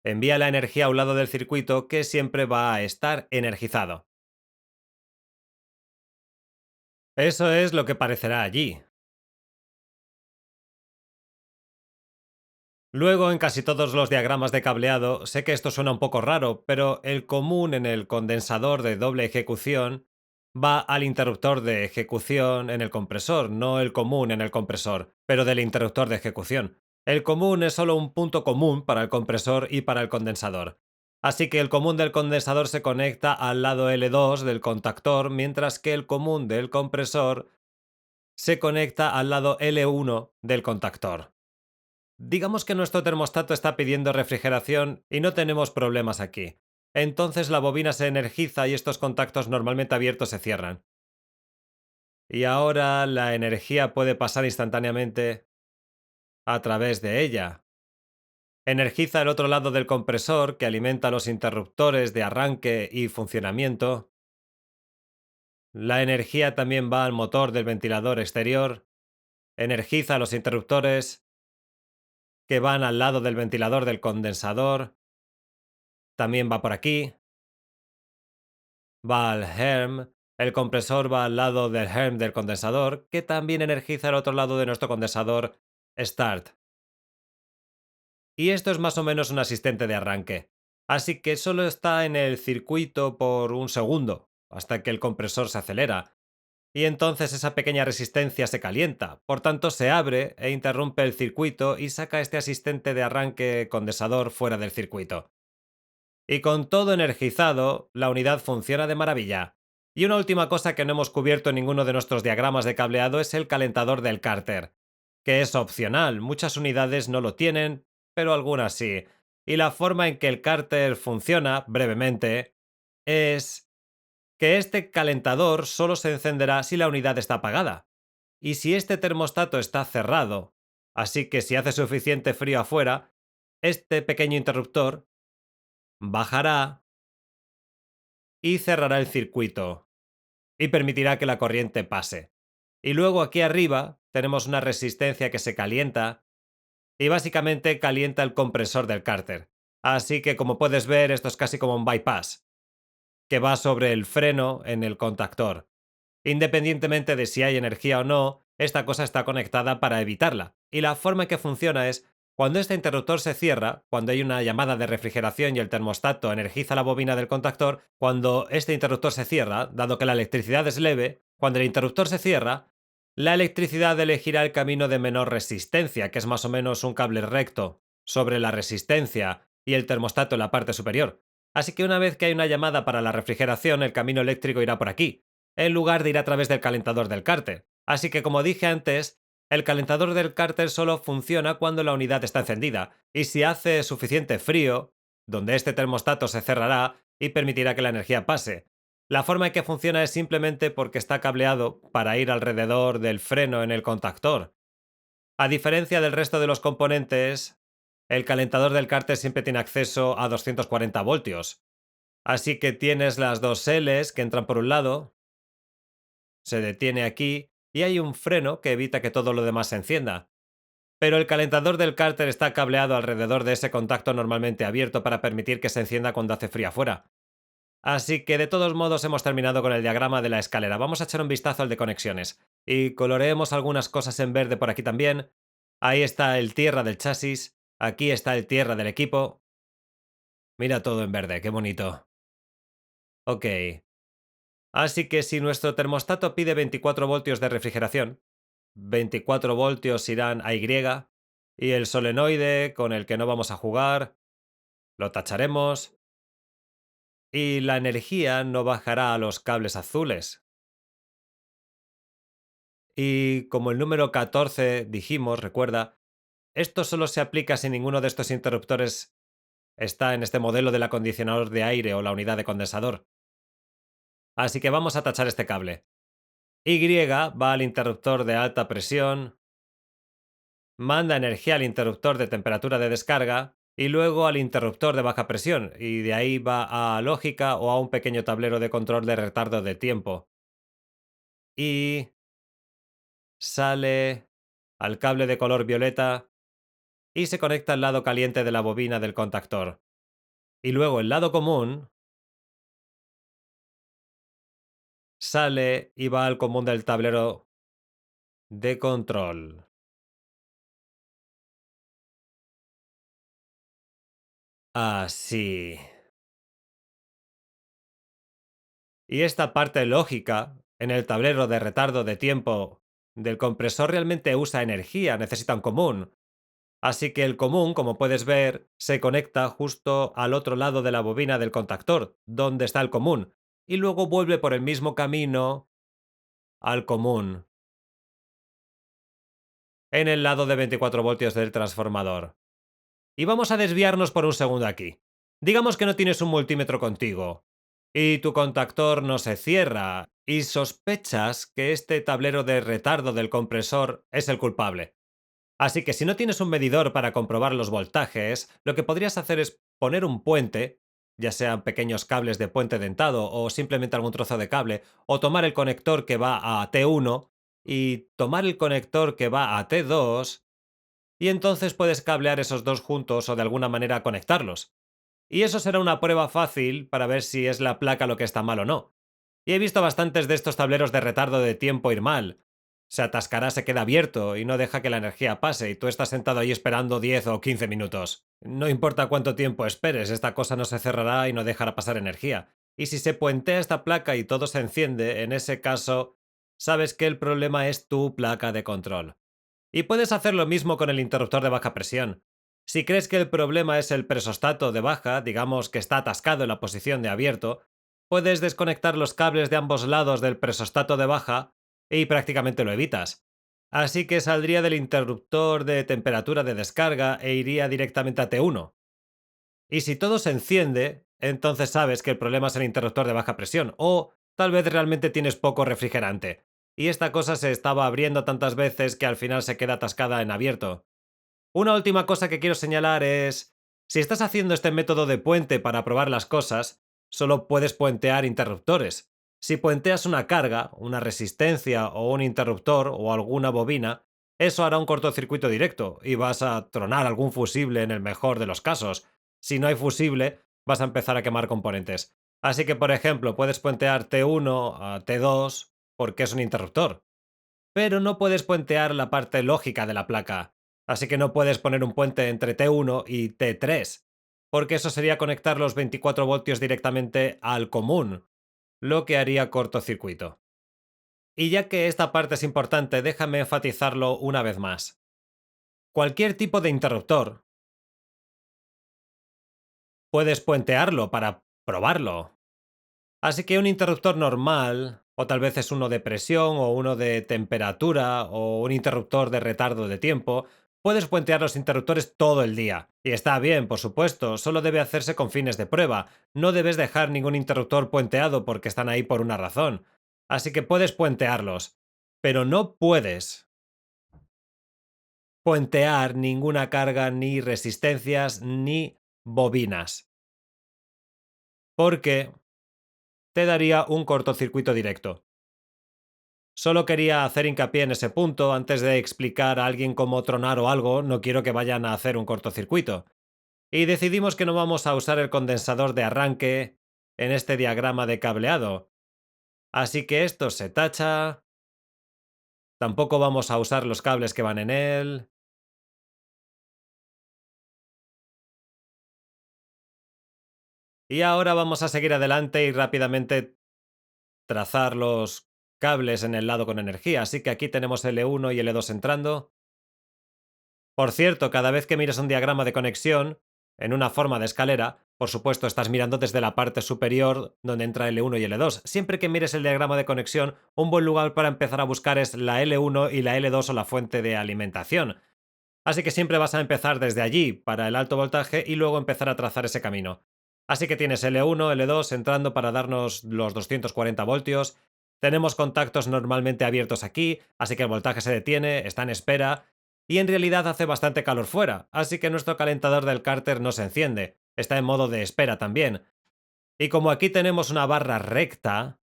envía la energía a un lado del circuito que siempre va a estar energizado. Eso es lo que parecerá allí. Luego, en casi todos los diagramas de cableado, sé que esto suena un poco raro, pero el común en el condensador de doble ejecución va al interruptor de ejecución en el compresor, no el común en el compresor, pero del interruptor de ejecución. El común es solo un punto común para el compresor y para el condensador. Así que el común del condensador se conecta al lado L2 del contactor, mientras que el común del compresor se conecta al lado L1 del contactor. Digamos que nuestro termostato está pidiendo refrigeración y no tenemos problemas aquí. Entonces la bobina se energiza y estos contactos normalmente abiertos se cierran. Y ahora la energía puede pasar instantáneamente a través de ella. Energiza el otro lado del compresor que alimenta los interruptores de arranque y funcionamiento. La energía también va al motor del ventilador exterior. Energiza los interruptores que van al lado del ventilador del condensador. También va por aquí. Va al HERM, el compresor va al lado del HERM del condensador, que también energiza el otro lado de nuestro condensador Start. Y esto es más o menos un asistente de arranque. Así que solo está en el circuito por un segundo, hasta que el compresor se acelera. Y entonces esa pequeña resistencia se calienta, por tanto se abre e interrumpe el circuito y saca este asistente de arranque condensador fuera del circuito. Y con todo energizado, la unidad funciona de maravilla. Y una última cosa que no hemos cubierto en ninguno de nuestros diagramas de cableado es el calentador del cárter, que es opcional, muchas unidades no lo tienen, pero algunas sí. Y la forma en que el cárter funciona, brevemente, es que este calentador solo se encenderá si la unidad está apagada. Y si este termostato está cerrado, así que si hace suficiente frío afuera, este pequeño interruptor bajará y cerrará el circuito y permitirá que la corriente pase. Y luego aquí arriba tenemos una resistencia que se calienta y básicamente calienta el compresor del cárter. Así que como puedes ver esto es casi como un bypass que va sobre el freno en el contactor. Independientemente de si hay energía o no, esta cosa está conectada para evitarla. Y la forma en que funciona es, cuando este interruptor se cierra, cuando hay una llamada de refrigeración y el termostato energiza la bobina del contactor, cuando este interruptor se cierra, dado que la electricidad es leve, cuando el interruptor se cierra, la electricidad elegirá el camino de menor resistencia, que es más o menos un cable recto, sobre la resistencia y el termostato en la parte superior. Así que una vez que hay una llamada para la refrigeración, el camino eléctrico irá por aquí, en lugar de ir a través del calentador del cárter. Así que, como dije antes, el calentador del cárter solo funciona cuando la unidad está encendida, y si hace suficiente frío, donde este termostato se cerrará y permitirá que la energía pase. La forma en que funciona es simplemente porque está cableado para ir alrededor del freno en el contactor. A diferencia del resto de los componentes, el calentador del cárter siempre tiene acceso a 240 voltios. Así que tienes las dos Ls que entran por un lado, se detiene aquí y hay un freno que evita que todo lo demás se encienda. Pero el calentador del cárter está cableado alrededor de ese contacto normalmente abierto para permitir que se encienda cuando hace frío afuera. Así que de todos modos hemos terminado con el diagrama de la escalera. Vamos a echar un vistazo al de conexiones. Y coloreemos algunas cosas en verde por aquí también. Ahí está el tierra del chasis. Aquí está el tierra del equipo. Mira todo en verde, qué bonito. Ok. Así que si nuestro termostato pide 24 voltios de refrigeración, 24 voltios irán a Y y el solenoide con el que no vamos a jugar lo tacharemos y la energía no bajará a los cables azules. Y como el número 14 dijimos, recuerda, esto solo se aplica si ninguno de estos interruptores está en este modelo del acondicionador de aire o la unidad de condensador. Así que vamos a tachar este cable. Y va al interruptor de alta presión, manda energía al interruptor de temperatura de descarga y luego al interruptor de baja presión, y de ahí va a lógica o a un pequeño tablero de control de retardo de tiempo. Y sale al cable de color violeta y se conecta al lado caliente de la bobina del contactor. Y luego el lado común sale y va al común del tablero de control. Así. Y esta parte lógica en el tablero de retardo de tiempo del compresor realmente usa energía, necesita un común. Así que el común, como puedes ver, se conecta justo al otro lado de la bobina del contactor, donde está el común, y luego vuelve por el mismo camino al común, en el lado de 24 voltios del transformador. Y vamos a desviarnos por un segundo aquí. Digamos que no tienes un multímetro contigo y tu contactor no se cierra y sospechas que este tablero de retardo del compresor es el culpable. Así que si no tienes un medidor para comprobar los voltajes, lo que podrías hacer es poner un puente, ya sean pequeños cables de puente dentado o simplemente algún trozo de cable, o tomar el conector que va a T1 y tomar el conector que va a T2, y entonces puedes cablear esos dos juntos o de alguna manera conectarlos. Y eso será una prueba fácil para ver si es la placa lo que está mal o no. Y he visto bastantes de estos tableros de retardo de tiempo ir mal. Se atascará, se queda abierto y no deja que la energía pase y tú estás sentado ahí esperando 10 o 15 minutos. No importa cuánto tiempo esperes, esta cosa no se cerrará y no dejará pasar energía. Y si se puentea esta placa y todo se enciende, en ese caso, sabes que el problema es tu placa de control. Y puedes hacer lo mismo con el interruptor de baja presión. Si crees que el problema es el presostato de baja, digamos que está atascado en la posición de abierto, puedes desconectar los cables de ambos lados del presostato de baja y prácticamente lo evitas. Así que saldría del interruptor de temperatura de descarga e iría directamente a T1. Y si todo se enciende, entonces sabes que el problema es el interruptor de baja presión, o tal vez realmente tienes poco refrigerante. Y esta cosa se estaba abriendo tantas veces que al final se queda atascada en abierto. Una última cosa que quiero señalar es, si estás haciendo este método de puente para probar las cosas, solo puedes puentear interruptores. Si puenteas una carga, una resistencia o un interruptor o alguna bobina, eso hará un cortocircuito directo y vas a tronar algún fusible en el mejor de los casos. Si no hay fusible, vas a empezar a quemar componentes. Así que, por ejemplo, puedes puentear T1 a T2 porque es un interruptor, pero no puedes puentear la parte lógica de la placa. Así que no puedes poner un puente entre T1 y T3, porque eso sería conectar los 24 voltios directamente al común, lo que haría cortocircuito. Y ya que esta parte es importante, déjame enfatizarlo una vez más. Cualquier tipo de interruptor puedes puentearlo para probarlo. Así que un interruptor normal, o tal vez es uno de presión o uno de temperatura o un interruptor de retardo de tiempo, puedes puentear los interruptores todo el día. Y está bien, por supuesto, solo debe hacerse con fines de prueba. No debes dejar ningún interruptor puenteado porque están ahí por una razón. Así que puedes puentearlos. Pero no puedes puentear ninguna carga, ni resistencias, ni bobinas. Porque te daría un cortocircuito directo. Solo quería hacer hincapié en ese punto antes de explicar a alguien cómo tronar o algo, no quiero que vayan a hacer un cortocircuito. Y decidimos que no vamos a usar el condensador de arranque en este diagrama de cableado. Así que esto se tacha. Tampoco vamos a usar los cables que van en él. Y ahora vamos a seguir adelante y rápidamente trazar los cables en el lado con energía. Así que aquí tenemos L1 y L2 entrando. Por cierto, cada vez que mires un diagrama de conexión, en una forma de escalera, por supuesto estás mirando desde la parte superior donde entra L1 y L2. Siempre que mires el diagrama de conexión, un buen lugar para empezar a buscar es la L1 y la L2 o la fuente de alimentación. Así que siempre vas a empezar desde allí para el alto voltaje y luego empezar a trazar ese camino. Así que tienes L1, L2 entrando para darnos los 240 voltios. Tenemos contactos normalmente abiertos aquí, así que el voltaje se detiene, está en espera, y en realidad hace bastante calor fuera, así que nuestro calentador del cárter no se enciende, está en modo de espera también. Y como aquí tenemos una barra recta,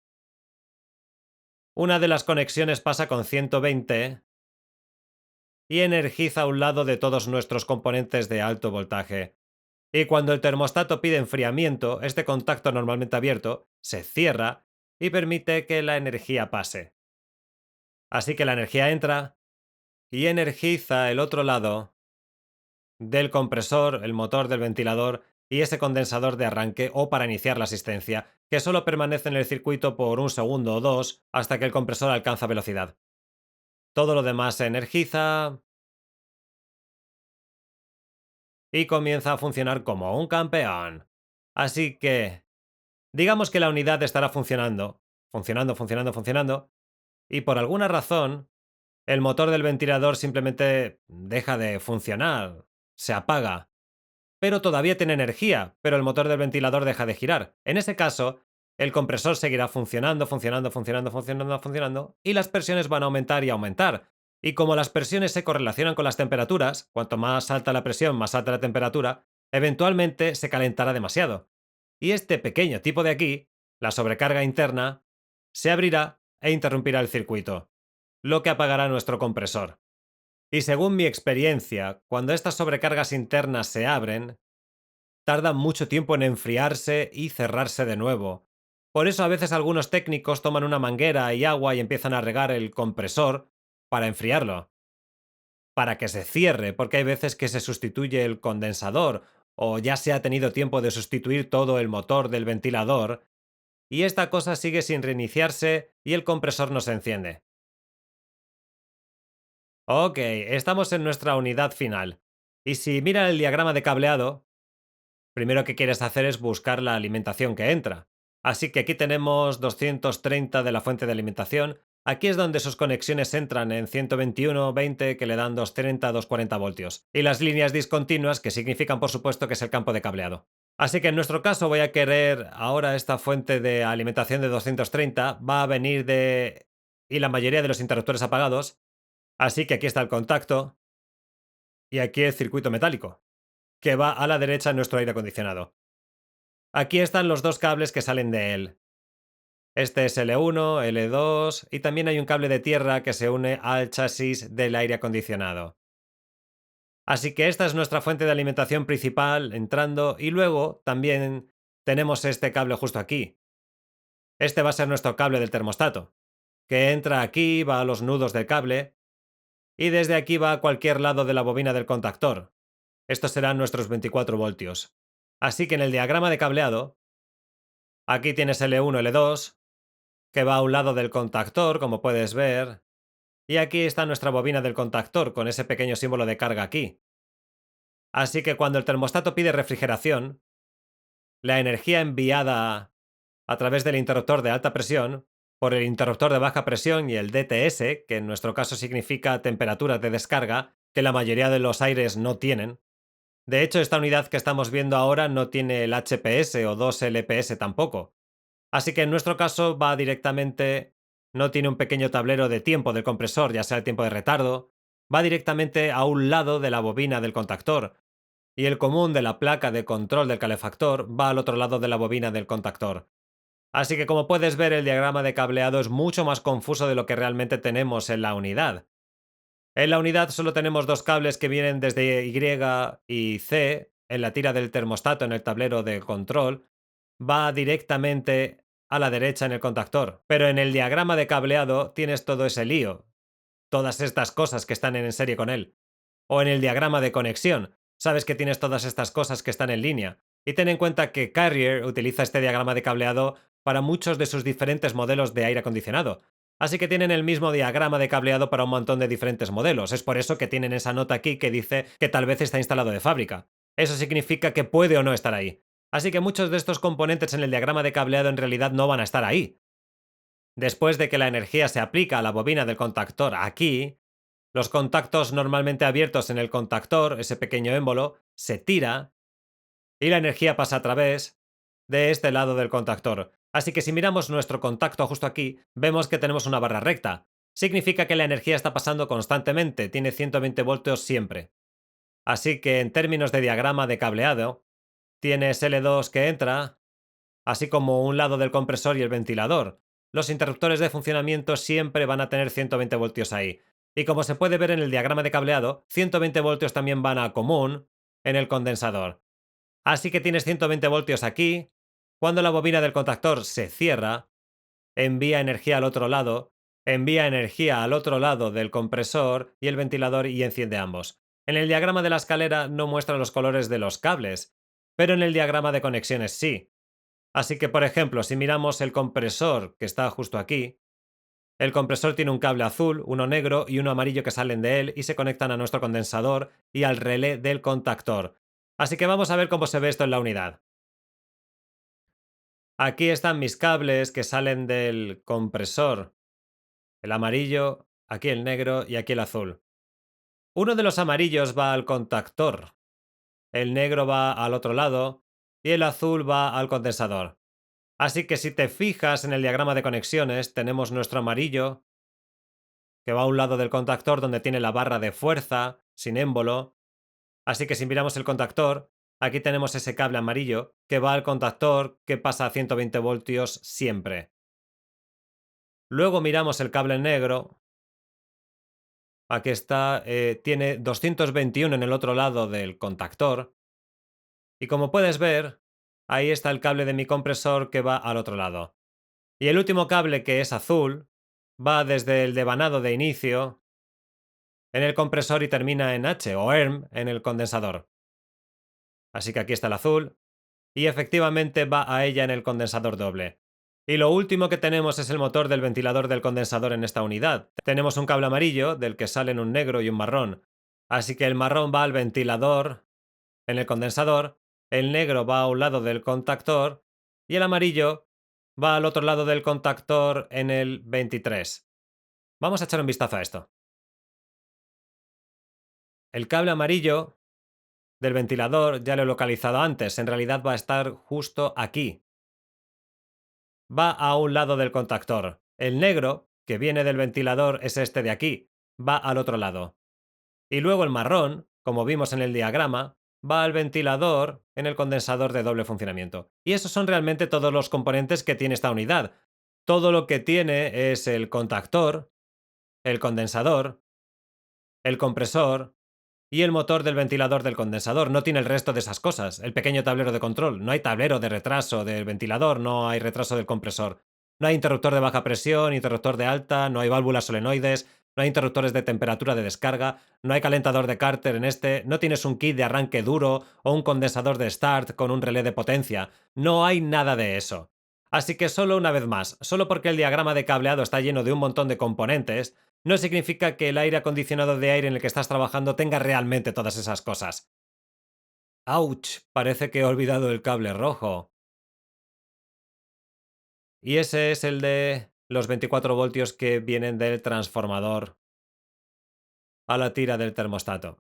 una de las conexiones pasa con 120 y energiza a un lado de todos nuestros componentes de alto voltaje. Y cuando el termostato pide enfriamiento, este contacto normalmente abierto se cierra y permite que la energía pase. Así que la energía entra y energiza el otro lado del compresor, el motor del ventilador y ese condensador de arranque o para iniciar la asistencia, que solo permanece en el circuito por un segundo o dos hasta que el compresor alcanza velocidad. Todo lo demás se energiza y comienza a funcionar como un campeón. Así que, digamos que la unidad estará funcionando, y por alguna razón, el motor del ventilador simplemente deja de funcionar, se apaga. Pero todavía tiene energía, pero el motor del ventilador deja de girar. En ese caso, el compresor seguirá funcionando, y las presiones van a aumentar y aumentar. Y como las presiones se correlacionan con las temperaturas, cuanto más alta la presión, más alta la temperatura, eventualmente se calentará demasiado. Y este pequeño tipo de aquí, la sobrecarga interna, se abrirá e interrumpirá el circuito, lo que apagará nuestro compresor. Y según mi experiencia, cuando estas sobrecargas internas se abren, tardan mucho tiempo en enfriarse y cerrarse de nuevo. Por eso a veces algunos técnicos toman una manguera y agua y empiezan a regar el compresor para enfriarlo, para que se cierre, porque hay veces que se sustituye el condensador o ya se ha tenido tiempo de sustituir todo el motor del ventilador y esta cosa sigue sin reiniciarse y el compresor no se enciende. Ok, estamos en nuestra unidad final. Y si mira el diagrama de cableado, primero que quieres hacer es buscar la alimentación que entra. Así que aquí tenemos 230 de la fuente de alimentación. Aquí es donde sus conexiones entran en 121/20 que le dan 230 240 voltios. Y las líneas discontinuas que significan por supuesto que es el campo de cableado. Así que en nuestro caso voy a querer ahora esta fuente de alimentación de 230 va a venir de... y la mayoría de los interruptores apagados. Así que aquí está el contacto y aquí el circuito metálico, que va a la derecha en nuestro aire acondicionado. Aquí están los dos cables que salen de él. Este es L1, L2 y también hay un cable de tierra que se une al chasis del aire acondicionado. Así que esta es nuestra fuente de alimentación principal entrando y luego también tenemos este cable justo aquí. Este va a ser nuestro cable del termostato, que entra aquí, va a los nudos del cable y desde aquí va a cualquier lado de la bobina del contactor. Estos serán nuestros 24 voltios. Así que en el diagrama de cableado, aquí tienes L1, L2, que va a un lado del contactor, como puedes ver, y aquí está nuestra bobina del contactor, con ese pequeño símbolo de carga aquí. Así que cuando el termostato pide refrigeración, la energía enviada a través del interruptor de alta presión, por el interruptor de baja presión y el DTS, que en nuestro caso significa temperatura de descarga, que la mayoría de los aires no tienen. De hecho, esta unidad que estamos viendo ahora no tiene el HPS o 2LPS tampoco. Así que en nuestro caso va directamente, no tiene un pequeño tablero de tiempo del compresor, ya sea el tiempo de retardo, va directamente a un lado de la bobina del contactor, y el común de la placa de control del calefactor va al otro lado de la bobina del contactor. Así que como puedes ver, el diagrama de cableado es mucho más confuso de lo que realmente tenemos en la unidad. En la unidad solo tenemos dos cables que vienen desde Y y C en la tira del termostato en el tablero de control. Va directamente a la derecha en el contactor. Pero en el diagrama de cableado tienes todo ese lío. Todas estas cosas que están en serie con él. O en el diagrama de conexión. Sabes que tienes todas estas cosas que están en línea. Y ten en cuenta que Carrier utiliza este diagrama de cableado para muchos de sus diferentes modelos de aire acondicionado. Así que tienen el mismo diagrama de cableado para un montón de diferentes modelos. Es por eso que tienen esa nota aquí que dice que tal vez está instalado de fábrica. Eso significa que puede o no estar ahí. Así que muchos de estos componentes en el diagrama de cableado en realidad no van a estar ahí. Después de que la energía se aplica a la bobina del contactor aquí, los contactos normalmente abiertos en el contactor, ese pequeño émbolo, se tira y la energía pasa a través de este lado del contactor. Así que si miramos nuestro contacto justo aquí, vemos que tenemos una barra recta. Significa que la energía está pasando constantemente, tiene 120 voltios siempre. Así que en términos de diagrama de cableado, tienes L2 que entra, así como un lado del compresor y el ventilador. Los interruptores de funcionamiento siempre van a tener 120 voltios ahí. Y como se puede ver en el diagrama de cableado, 120 voltios también van a común en el condensador. Así que tienes 120 voltios aquí. Cuando la bobina del contactor se cierra, envía energía al otro lado, envía energía al otro lado del compresor y el ventilador y enciende ambos. En el diagrama de la escalera no muestra los colores de los cables, pero en el diagrama de conexiones sí. Así que, por ejemplo, si miramos el compresor que está justo aquí, el compresor tiene un cable azul, uno negro y uno amarillo que salen de él y se conectan a nuestro condensador y al relé del contactor. Así que vamos a ver cómo se ve esto en la unidad. Aquí están mis cables que salen del compresor. El amarillo, aquí el negro y aquí el azul. Uno de los amarillos va al contactor, el negro va al otro lado y el azul va al condensador. Así que si te fijas en el diagrama de conexiones, tenemos nuestro amarillo que va a un lado del contactor donde tiene la barra de fuerza, sin émbolo. Así que si miramos el contactor, aquí tenemos ese cable amarillo que va al contactor que pasa a 120 voltios siempre. Luego miramos el cable negro. Aquí está, tiene 221 en el otro lado del contactor. Y como puedes ver, ahí está el cable de mi compresor que va al otro lado. Y el último cable, que es azul, va desde el devanado de inicio en el compresor y termina en H o ERM en el condensador. Así que aquí está el azul y efectivamente va a ella en el condensador doble. Y lo último que tenemos es el motor del ventilador del condensador en esta unidad. Tenemos un cable amarillo del que salen un negro y un marrón. Así que el marrón va al ventilador en el condensador, el negro va a un lado del contactor y el amarillo va al otro lado del contactor en el 23. Vamos a echar un vistazo a esto. El cable amarillo del ventilador ya lo he localizado antes, en realidad va a estar justo aquí. Va a un lado del contactor. El negro, que viene del ventilador, es este de aquí, va al otro lado. Y luego el marrón, como vimos en el diagrama, va al ventilador en el condensador de doble funcionamiento. Y esos son realmente todos los componentes que tiene esta unidad. Todo lo que tiene es el contactor, el condensador, el compresor y el motor del ventilador del condensador. No tiene el resto de esas cosas. El pequeño tablero de control. No hay tablero de retraso del ventilador, no hay retraso del compresor. No hay interruptor de baja presión, interruptor de alta, no hay válvulas solenoides, no hay interruptores de temperatura de descarga, no hay calentador de cárter en este, no tienes un kit de arranque duro o un condensador de start con un relé de potencia. No hay nada de eso. Así que solo una vez más, solo porque el diagrama de cableado está lleno de un montón de componentes, no significa que el aire acondicionado de aire en el que estás trabajando tenga realmente todas esas cosas. ¡Auch! Parece que he olvidado el cable rojo. Y ese es el de los 24 voltios que vienen del transformador a la tira del termostato.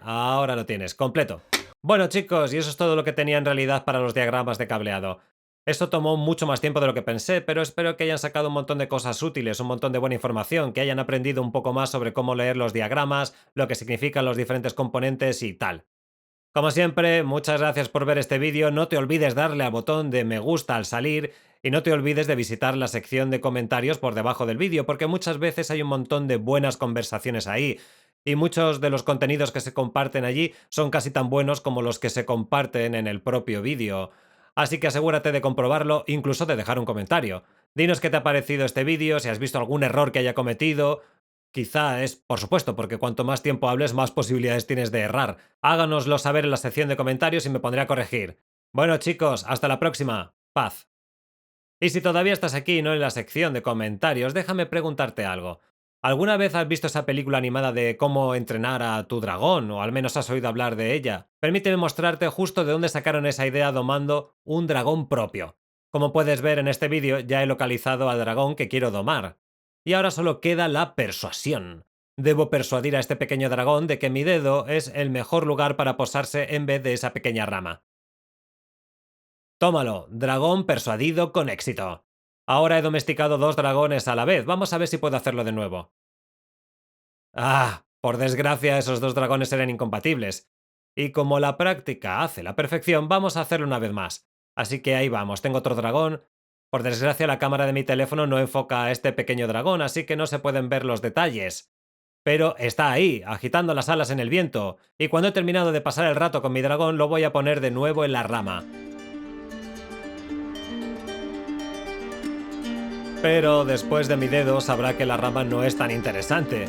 Ahora lo tienes, completo. Bueno, chicos, y eso es todo lo que tenía en realidad para los diagramas de cableado. Esto tomó mucho más tiempo de lo que pensé, pero espero que hayan sacado un montón de cosas útiles, un montón de buena información, que hayan aprendido un poco más sobre cómo leer los diagramas, lo que significan los diferentes componentes y tal. Como siempre, muchas gracias por ver este vídeo, no te olvides darle al botón de me gusta al salir y no te olvides de visitar la sección de comentarios por debajo del vídeo, porque muchas veces hay un montón de buenas conversaciones ahí. Y muchos de los contenidos que se comparten allí son casi tan buenos como los que se comparten en el propio vídeo. Así que asegúrate de comprobarlo, incluso de dejar un comentario. Dinos qué te ha parecido este vídeo, si has visto algún error que haya cometido. Quizá es, por supuesto, porque cuanto más tiempo hables, más posibilidades tienes de errar. Háganoslo saber en la sección de comentarios y me pondré a corregir. Bueno, chicos, hasta la próxima. Paz. Y si todavía estás aquí y no en la sección de comentarios, déjame preguntarte algo. ¿Alguna vez has visto esa película animada de cómo entrenar a tu dragón, o al menos has oído hablar de ella? Permíteme mostrarte justo de dónde sacaron esa idea domando un dragón propio. Como puedes ver en este vídeo, ya he localizado al dragón que quiero domar. Y ahora solo queda la persuasión. Debo persuadir a este pequeño dragón de que mi dedo es el mejor lugar para posarse en vez de esa pequeña rama. Tómalo, dragón persuadido con éxito. Ahora he domesticado 2 dragones a la vez, vamos a ver si puedo hacerlo de nuevo. Ah, por desgracia esos 2 dragones eran incompatibles. Y como la práctica hace la perfección, vamos a hacerlo una vez más. Así que ahí vamos, tengo otro dragón. Por desgracia la cámara de mi teléfono no enfoca a este pequeño dragón, así que no se pueden ver los detalles. Pero está ahí, agitando las alas en el viento, y cuando he terminado de pasar el rato con mi dragón lo voy a poner de nuevo en la rama. Pero después de mi dedo sabrá que la rama no es tan interesante.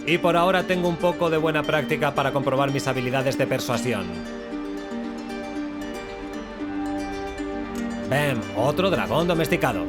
Y por ahora tengo un poco de buena práctica para comprobar mis habilidades de persuasión. ¡Bam! Otro dragón domesticado.